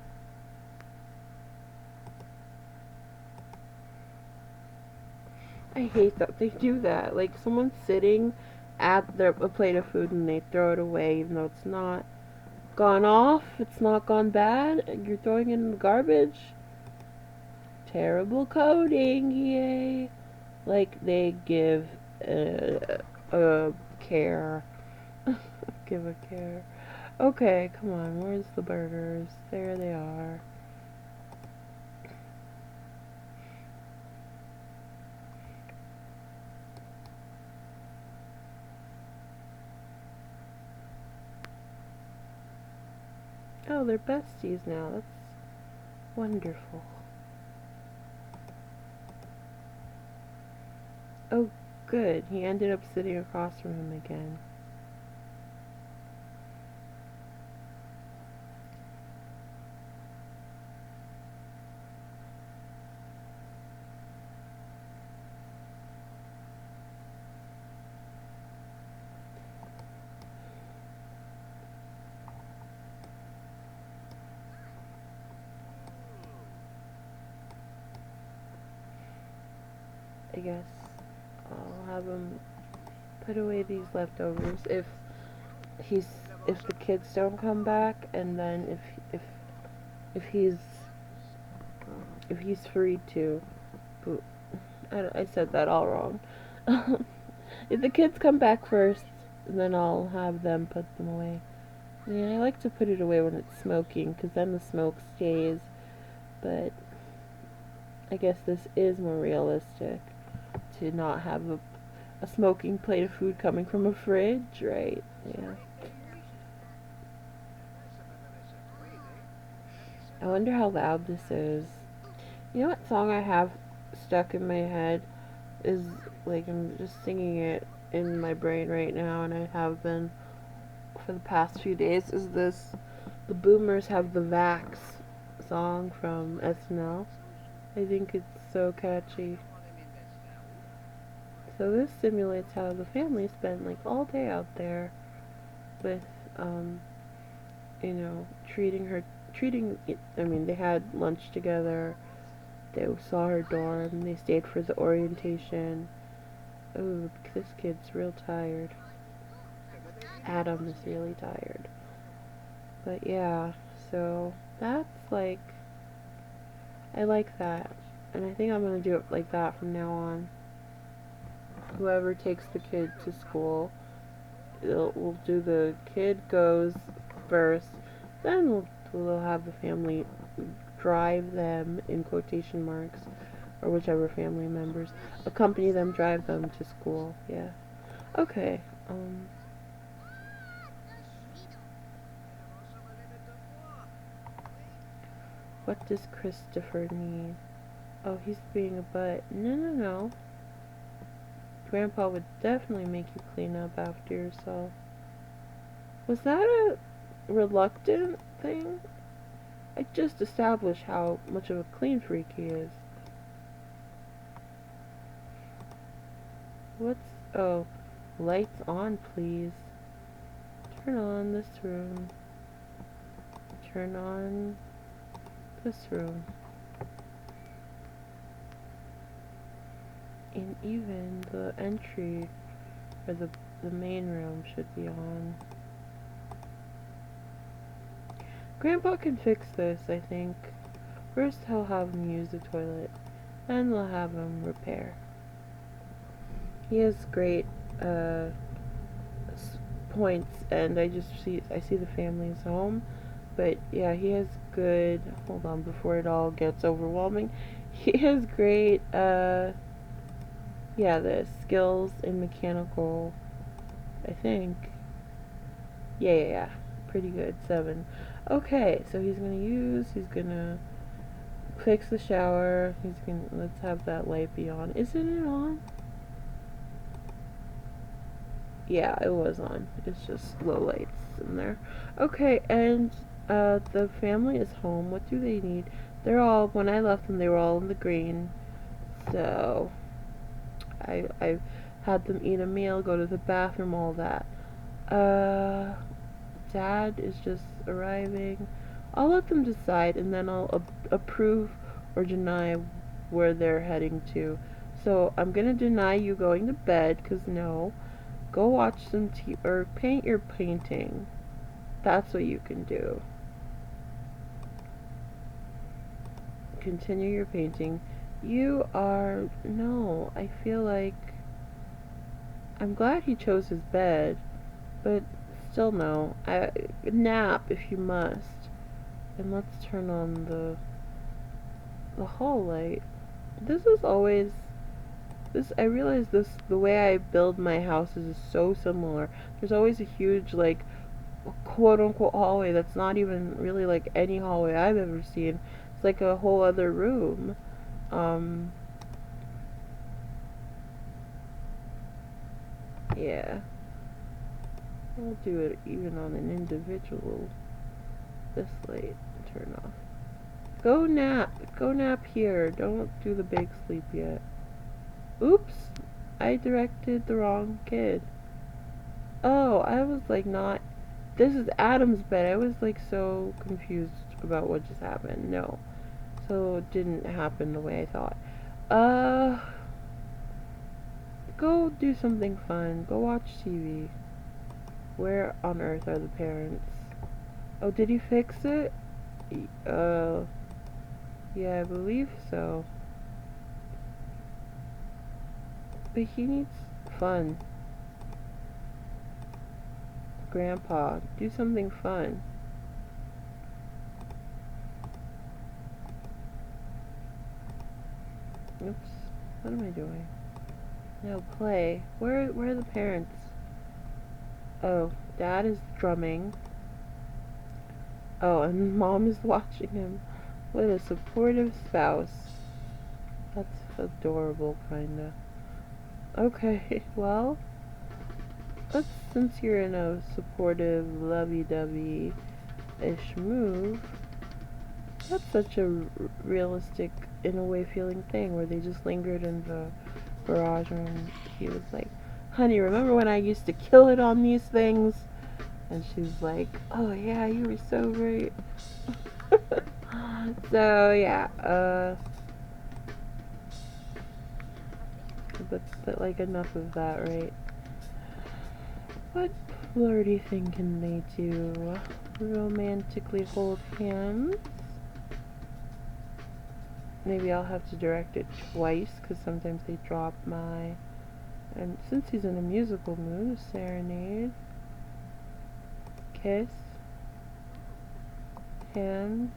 I hate that they do that. Like someone's sitting at a plate of food and they throw it away even though it's not gone off, it's not gone bad, and you're throwing it in the garbage. Terrible coding, yay. Like they give a care. Give a care. Okay, come on, where's the burgers? There they are. Oh, they're besties now. That's wonderful. Oh, good. He ended up sitting across from him again. I guess I'll have him put away these leftovers he's if the kids don't come back, and then if he's free to. But I said that all wrong. If the kids come back first, then I'll have them put them away. Yeah, I like to put it away when it's smoking, because then the smoke stays. But I guess this is more realistic to not have a smoking plate of food coming from a fridge, right? Yeah. I wonder how loud this is. You know what song I have stuck in my head is like I'm just singing it in my brain right now, and I have been for the past few days. Is this the Boomers Have the Vax song from SNL? I think it's so catchy. So this simulates how the family spent like all day out there with treating I mean, they had lunch together. They saw her dorm. They stayed for the orientation. Oh, this kid's real tired. Adam is really tired. But yeah, so that's like, I like that. And I think I'm going to do it like that from now on. Whoever takes the kid to school, we'll do the kid goes first, then we'll have the family drive them, in quotation marks, or whichever family members, accompany them, drive them to school. Yeah. Okay. What does Christopher need? Oh, he's being a butt. No, no, no. Grandpa would definitely make you clean up after yourself. Was that a reluctant thing? I just established how much of a clean freak he is. What's... Oh, lights on, please. Turn on this room. Turn on this room. And even the entry, or the main room should be on. Grandpa can fix this, I think. First he'll have him use the toilet, then we'll have him repair. He has great points, and I see the family's home, but yeah, he has good, hold on before it all gets overwhelming, he has great yeah, the skills in mechanical, I think. Yeah, pretty good, 7. Okay, so he's gonna fix the shower, let's have that light be on. Isn't it on? Yeah, it was on. It's just low lights in there. Okay, and the family is home. What do they need? When I left them, they were all in the green. So, I had them eat a meal, go to the bathroom, all that. Dad is just arriving. I'll let them decide, and then I'll approve or deny where they're heading to. So, I'm gonna deny you going to bed, because no. Go watch some TV or paint your painting. That's what you can do. Continue your painting. No, I feel like, I'm glad he chose his bed, but still no. Nap if you must. And let's turn on the hall light. This is always, I realize the way I build my houses is so similar. There's always a huge, like, quote unquote hallway that's not even really like any hallway I've ever seen. It's like a whole other room. Yeah. I'll do it even on an individual. This light, turn off. Go nap. Go nap here. Don't do the big sleep yet. Oops. I directed the wrong kid. Oh, I was like not... This is Adam's bed. I was like so confused about what just happened. No. So it didn't happen the way I thought. Go do something fun. Go watch TV. Where on earth are the parents? Oh, did he fix it? Yeah, I believe so. But he needs fun. Grandpa, do something fun. Oops. What am I doing? No, play. Where are the parents? Oh, Dad is drumming. Oh, and Mom is watching him. What a supportive spouse. That's adorable, kinda. Okay, well, since you're in a supportive, lovey-dovey-ish move, that's such a realistic, in a way, feeling thing, where they just lingered in the garage and he was like, honey, remember when I used to kill it on these things? And she's like, oh yeah, you were so great. So yeah, but like enough of that, right? What flirty thing can they do? Romantically hold hands? Maybe I'll have to direct it twice, because sometimes they drop my... And since he's in a musical mood, serenade. Kiss. Hand.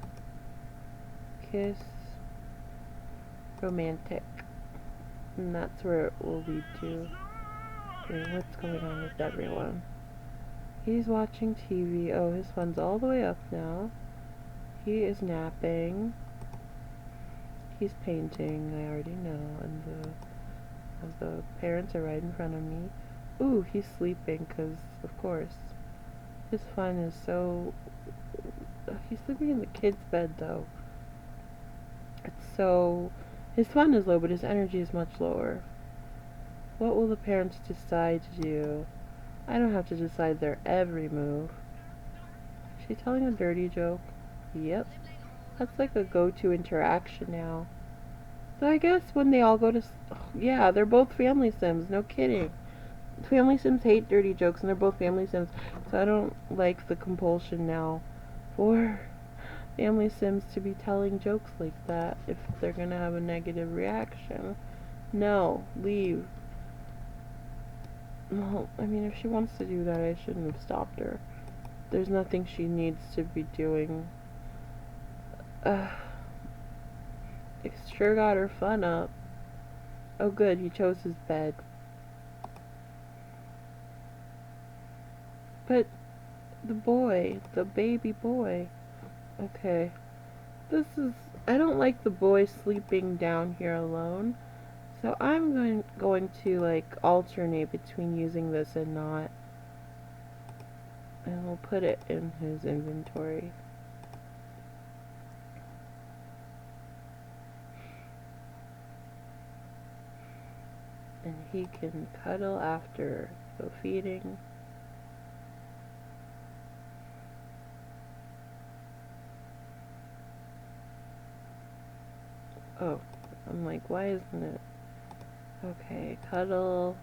Kiss. Romantic. And that's where it will lead to. Okay, what's going on with everyone? He's watching TV. Oh, his phone's all the way up now. He is napping. He's painting, I already know, and the parents are right in front of me. Ooh, he's sleeping, because, of course, his fun is so... He's sleeping in the kid's bed, though. It's so... His fun is low, but his energy is much lower. What will the parents decide to do? I don't have to decide their every move. Is she telling a dirty joke? Yep. That's like a go-to interaction now. So I guess when they all go to... yeah, they're both family sims, no kidding. Family sims hate dirty jokes, and they're both family sims. So I don't like the compulsion now for family sims to be telling jokes like that if they're gonna have a negative reaction. No, leave. Well, I mean, if she wants to do that, I shouldn't have stopped her. There's nothing she needs to be doing. It sure got her fun up. Oh good, he chose his bed. But the boy, the baby boy. Okay. I don't like the boy sleeping down here alone. So I'm going to like alternate between using this and not. And we'll put it in his inventory. And he can cuddle after the feeding. Oh, I'm like, why isn't it? Okay, cuddle.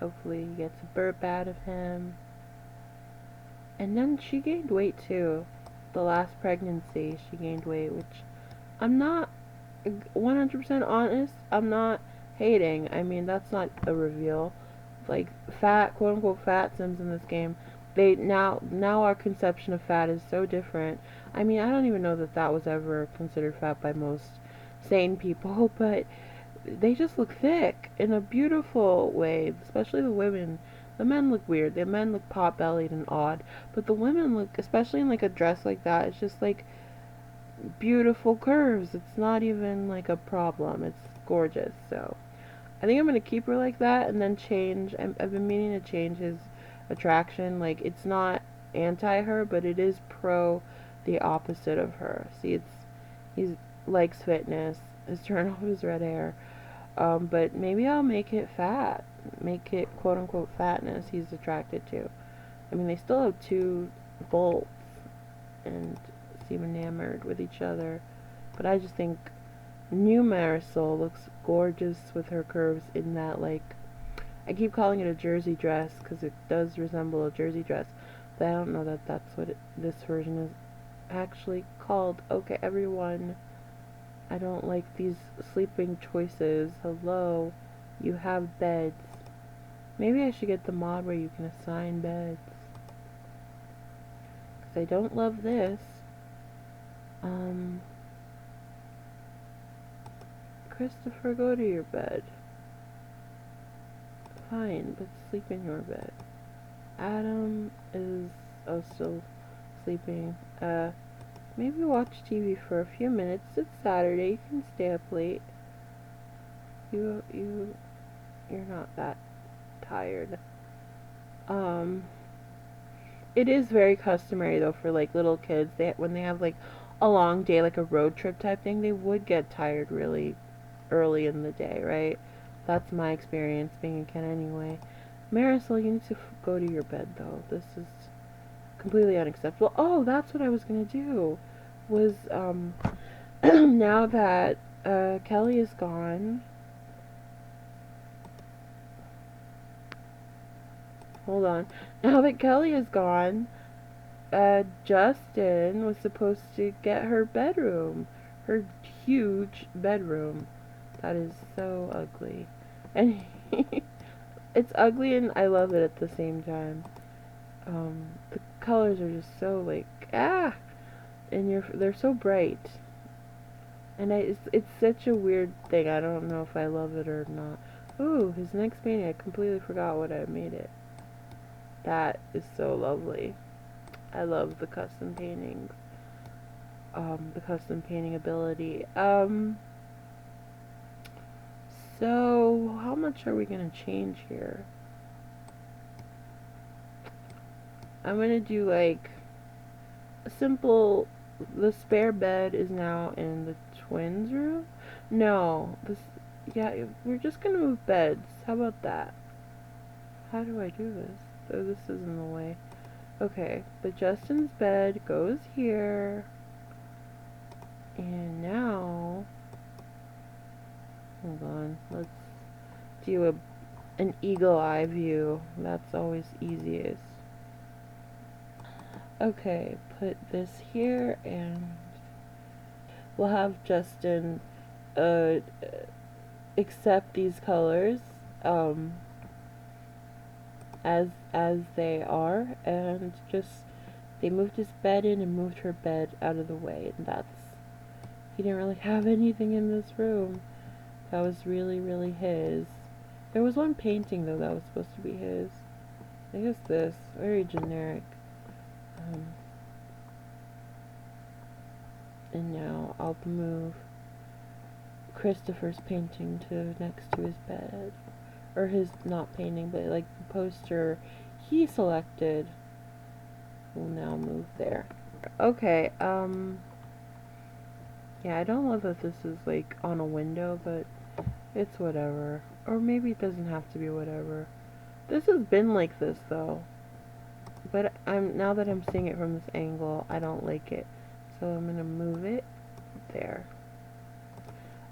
Hopefully he gets a burp out of him. And then she gained weight too. The last pregnancy, she gained weight, which I'm not 100% honest. I'm not hating. I mean, that's not a reveal. Like, fat, quote unquote, fat sims in this game, now our conception of fat is so different. I mean, I don't even know that was ever considered fat by most sane people, but they just look thick in a beautiful way, especially the women. The men look weird. The men look pot-bellied and odd, but the women look, especially in like a dress like that, it's just like beautiful curves. It's not even like a problem. It's gorgeous. So I think I'm gonna keep her like that and then change. I've been meaning to change his attraction. Like, it's not anti her, but it is pro the opposite of her. See, he likes fitness. His turn off his red hair. But maybe I'll make it fat. Make it quote unquote fatness he's attracted to. I mean, they still have two bolts and seem enamored with each other. But I just think new Marisol looks gorgeous with her curves in that, like, I keep calling it a jersey dress because it does resemble a jersey dress, but I don't know that that's what this version is actually called. Okay, everyone, I don't like these sleeping choices. Hello, you have beds. Maybe I should get the mod where you can assign beds, because I don't love this. Christopher, go to your bed. Fine, but sleep in your bed. Adam is still sleeping. Maybe watch TV for a few minutes. It's Saturday. You can stay up late. You're not that tired. It is very customary though for like little kids. When they have like a long day, like a road trip type thing, they would get tired really early in the day, right? That's my experience being a kid anyway. Marisol, you need to go to your bed though. This is completely unacceptable. Oh, that's what I was gonna do. Was now that Kelly is gone. Hold on. Now that Kelly is gone, Justin was supposed to get her bedroom. Her huge bedroom. That is so ugly. And it's ugly and I love it at the same time. The colors are just so like, and they're so bright. And it's such a weird thing. I don't know if I love it or not. Ooh, his next painting, I completely forgot what I made it. That is so lovely. I love the custom paintings. The custom painting ability. So how much are we gonna change here? I'm gonna do like a simple. The spare bed is now in the twins' room. No, this. Yeah, we're just gonna move beds. How about that? How do I do this? Oh, this is in the way. Okay, but Justin's bed goes here. And now, hold on, let's do an eagle eye view. That's always easiest. Okay, put this here and we'll have Justin uh, accept these colors as they are, and just they moved his bed in and moved her bed out of the way, and that's he didn't really have anything in this room that was really his. There was one painting though that was supposed to be his. I guess this very generic. And now I'll move Christopher's painting to next to his bed, or his not painting, but like the poster he selected will now move there. Okay, yeah, I don't love that this is like on a window, but it's whatever. Or maybe it doesn't have to be whatever. This has been like this though. But now that I'm seeing it from this angle, I don't like it. So I'm gonna move it there.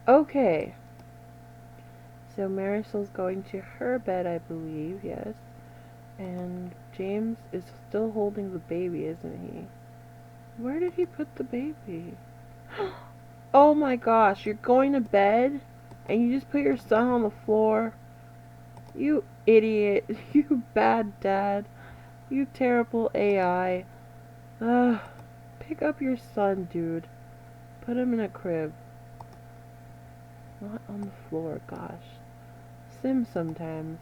Okay. So Marisol's going to her bed, I believe, yes. And James is still holding the baby, isn't he? Where did he put the baby? Oh my gosh, you're going to bed and you just put your son on the floor? You idiot. You bad dad. You terrible AI. Ugh. Pick up your son, dude. Put him in a crib. Not on the floor, gosh. Sims sometimes.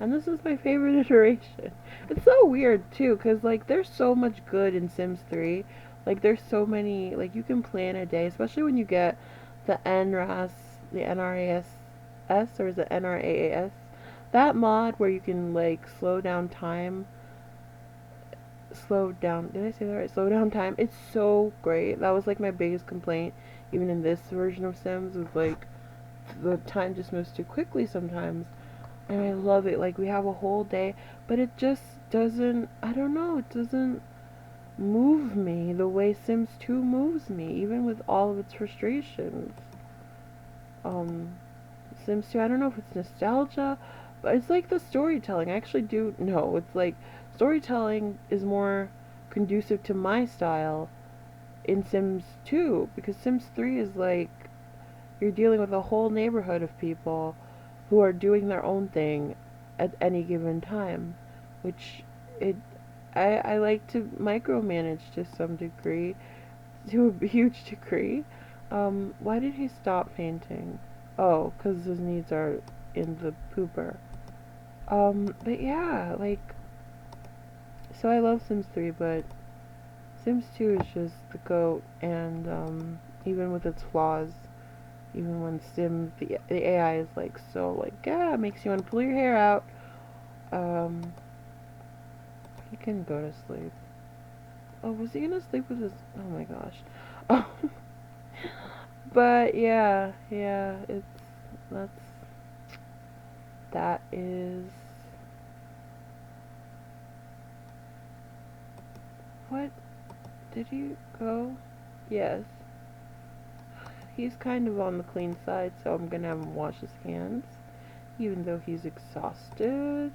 And this is my favorite iteration. It's so weird, too, because, like, there's so much good in Sims 3. Like, there's so many, like, you can plan a day, especially when you get the NRAS, the NRAS, or is it NRAAS? That mod where you can, like, did I say that right? Slow down time. It's so great. That was, like, my biggest complaint, even in this version of Sims, was, like, the time just moves too quickly sometimes. And I love it. Like, we have a whole day, but it just doesn't, I don't know, it doesn't move me the way Sims 2 moves me, even with all of its frustrations. Sims 2, I don't know if it's nostalgia, but it's like the storytelling. I actually do know. It's like storytelling is more conducive to my style in Sims 2, because Sims 3 is like you're dealing with a whole neighborhood of people who are doing their own thing at any given time, which I like to micromanage to some degree, to a huge degree. Why did he stop painting? Oh, because his needs are in the pooper. But yeah, like, so I love Sims 3, but Sims 2 is just the GOAT, and even with its flaws, even when the AI is like so like, yeah, makes you want to pull your hair out, he can go to sleep. Oh, was he gonna sleep with his, oh my gosh. Oh, but yeah, that's, that is, what, did you go? Yes. he's kind of on the clean side, so I'm gonna have him wash his hands, even though he's exhausted.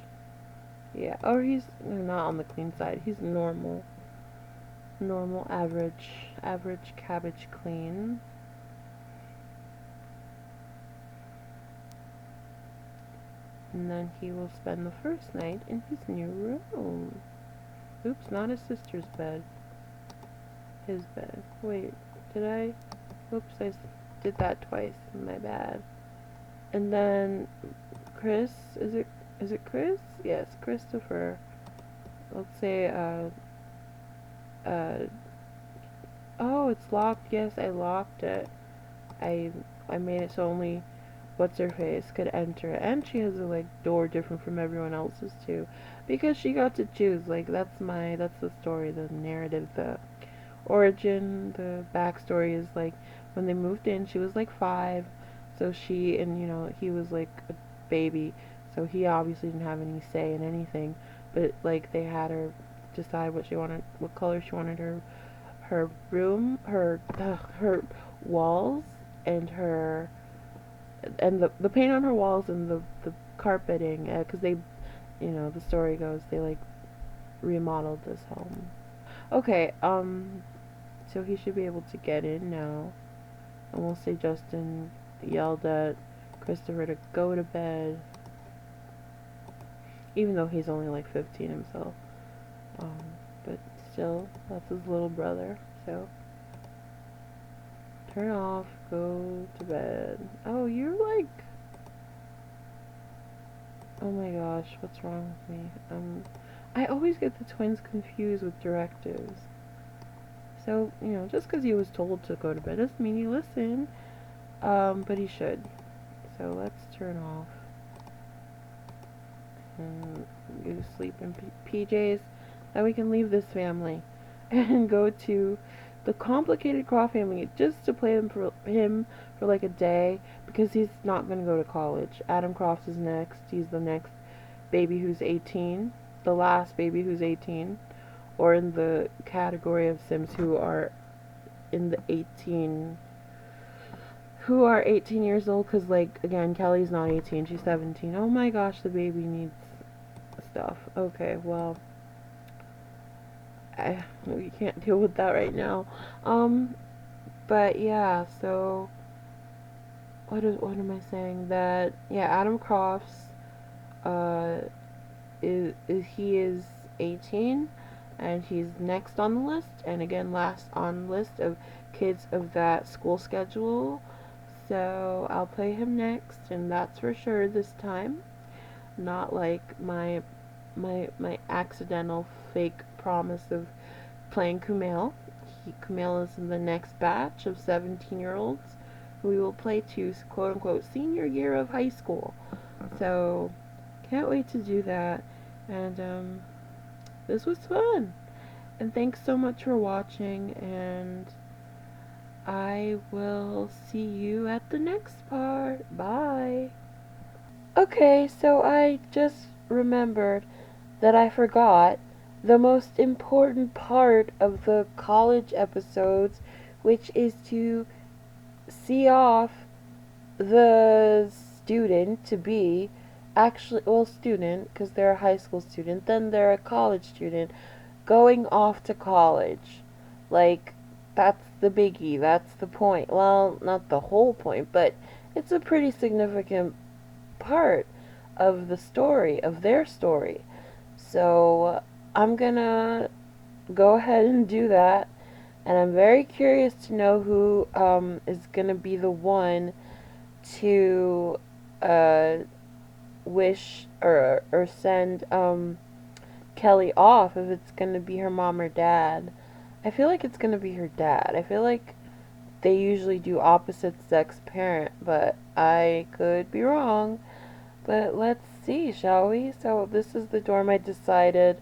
Yeah, or he's not on the clean side. He's normal, average cabbage clean. And then he will spend the first night in his new room. Oops, not his sister's bed. His bed. Wait, did I? Oops, I did that twice. My bad. And then Chris, is it Chris? Yes, Christopher. Let's say uh oh, it's locked. Yes, I locked it. I I made it so only what's her face could enter, and she has a like door different from everyone else's too, because she got to choose. Like that's the story, the narrative, the origin, the backstory is like when they moved in, she was like 5, so she and he was like a baby, so he obviously didn't have any say in anything, but like they had her decide what color she wanted her room, her walls, and her and the paint on her walls and the carpeting, because they, the story goes they like remodeled this home. Okay, so he should be able to get in now. And we'll say Justin yelled at Christopher to go to bed, even though he's only like 15 himself. Um, but still, that's his little brother. So turn off, go to bed. Oh, you're like, oh my gosh, what's wrong with me? I always get the twins confused with directives. So, just because he was told to go to bed doesn't mean he listened. But he should. So let's turn off. And go to sleep in PJs. Then we can leave this family and go to the complicated Croft family just to play him for like a day, because he's not going to go to college. Adam Croft is next. He's the next baby who's 18. The last baby who's 18. Or in the category of Sims who are in the 18, who are 18 years old, because like again, Kelly's not 18, she's 17. Oh my gosh, the baby needs stuff. Okay, well, we can't deal with that right now. But yeah, so what am I saying? That yeah, Adam Crofts he is 18, and he's next on the list, and again last on the list of kids of that school schedule. So I'll play him next, and that's for sure this time. Not like my accidental fake promise of playing Kumail. Kumail is in the next batch of 17-year-olds who we will play to quote unquote senior year of high school. So can't wait to do that. And this was fun. And thanks so much for watching, and I will see you at the next part. Bye. Okay, so I just remembered that I forgot the most important part of the college episodes, which is to see off the student to be actually, well, student, because they're a high school student, then they're a college student going off to college. Like, that's the biggie, that's the point. Well, not the whole point, but it's a pretty significant part of the story, of their story. So I'm gonna go ahead and do that, and I'm very curious to know who is gonna be the one to wish or send Kelly off, if it's gonna be her mom or dad. I feel like it's gonna be her dad. I feel like they usually do opposite sex parent, but I could be wrong. But let's see, shall we? So this is the dorm I decided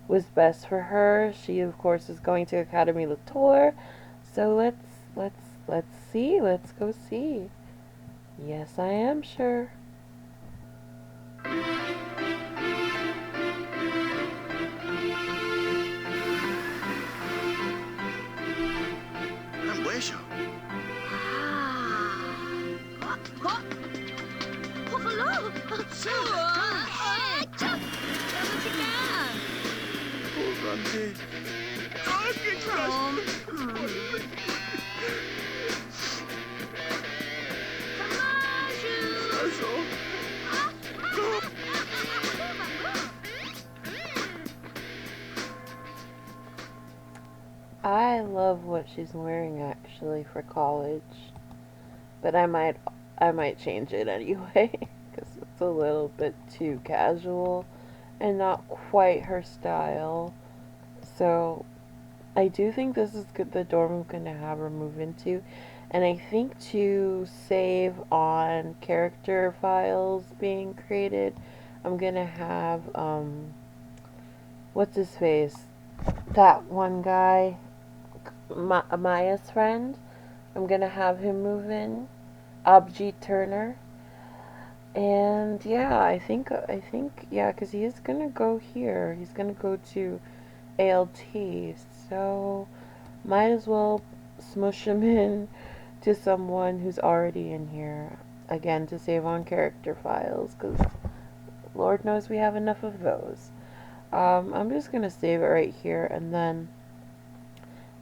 was best for her. She of course is going to Academy Latour. So let's see. Let's go see. Yes, I am sure. Tan bello. I love what she's wearing actually for college, but I might change it anyway because it's a little bit too casual and not quite her style. So I do think this is good, the dorm I'm gonna have her move into, and I think to save on character files being created, I'm gonna have what's his face, that one guy, Maya's friend. I'm gonna have him move in, Abjit Turner. And yeah, I think yeah, because he is gonna go here. He's gonna go to ALT. So might as well smush him in to someone who's already in here. Again, to save on character files, because Lord knows we have enough of those. I'm just gonna save it right here, and then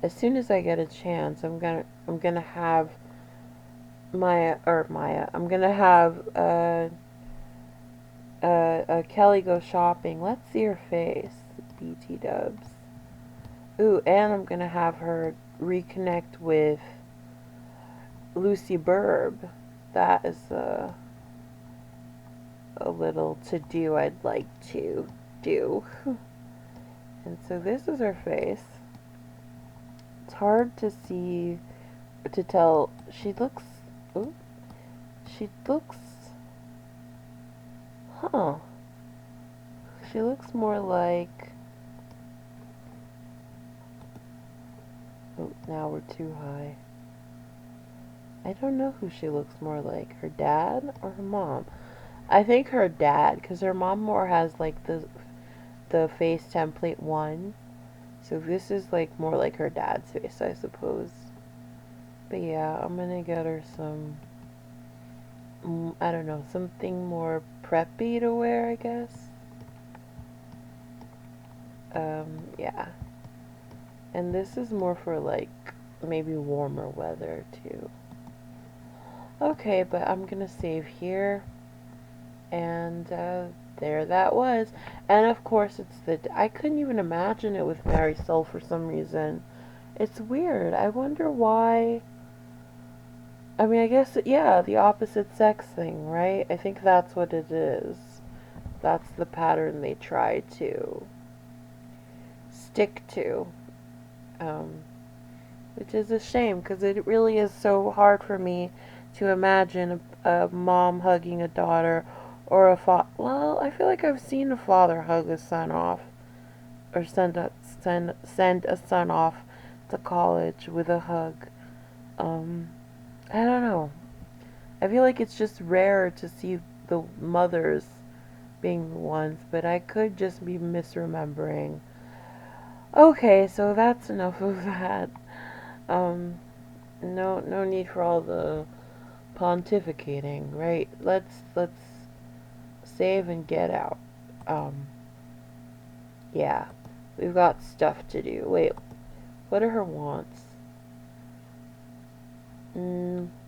as soon as I get a chance, I'm gonna have Maya. I'm gonna have Kelly go shopping. Let's see her face. BT Dubs. Ooh, and I'm gonna have her reconnect with Lucy Burb. That is a little to do I'd like to do. And so this is her face. It's hard to see, to tell. Ooh, she looks, huh. She looks more like, oh, now we're too high. I don't know who she looks more like, her dad or her mom. I think her dad, because her mom more has like the face template one. So this is like more like her dad's face, I suppose. But yeah, I'm gonna get her some, I don't know, something more preppy to wear, I guess. Yeah. And this is more for like maybe warmer weather too. Okay, but I'm gonna save here. And there that was. And of course, I couldn't even imagine it with Marisol for some reason. It's weird. I wonder why. I mean, I guess, yeah, the opposite sex thing, right? I think that's what it is. That's the pattern they try to stick to. Um, which is a shame because it really is so hard for me to imagine a mom hugging a daughter or a father. Well, I feel like I've seen a father hug a son off or send a son off to college with a hug. Um, I don't know. I feel like it's just rare to see the mothers being the ones, but I could just be misremembering. Okay, so that's enough of that. Um, no need for all the pontificating, right? Let's save and get out. Um, yeah, we've got stuff to do. Wait, what are her wants?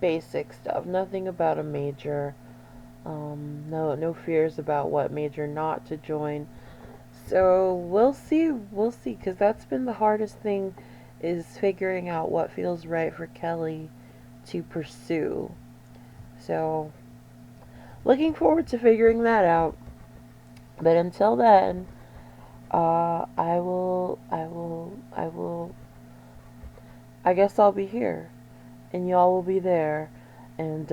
Basic stuff. Nothing about a major. No fears about what major not to join. So we'll see, because that's been the hardest thing, is figuring out what feels right for Kelly to pursue. So, looking forward to figuring that out. But until then, I guess I'll be here, and y'all will be there, and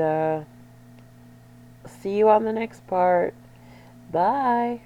see you on the next part. Bye.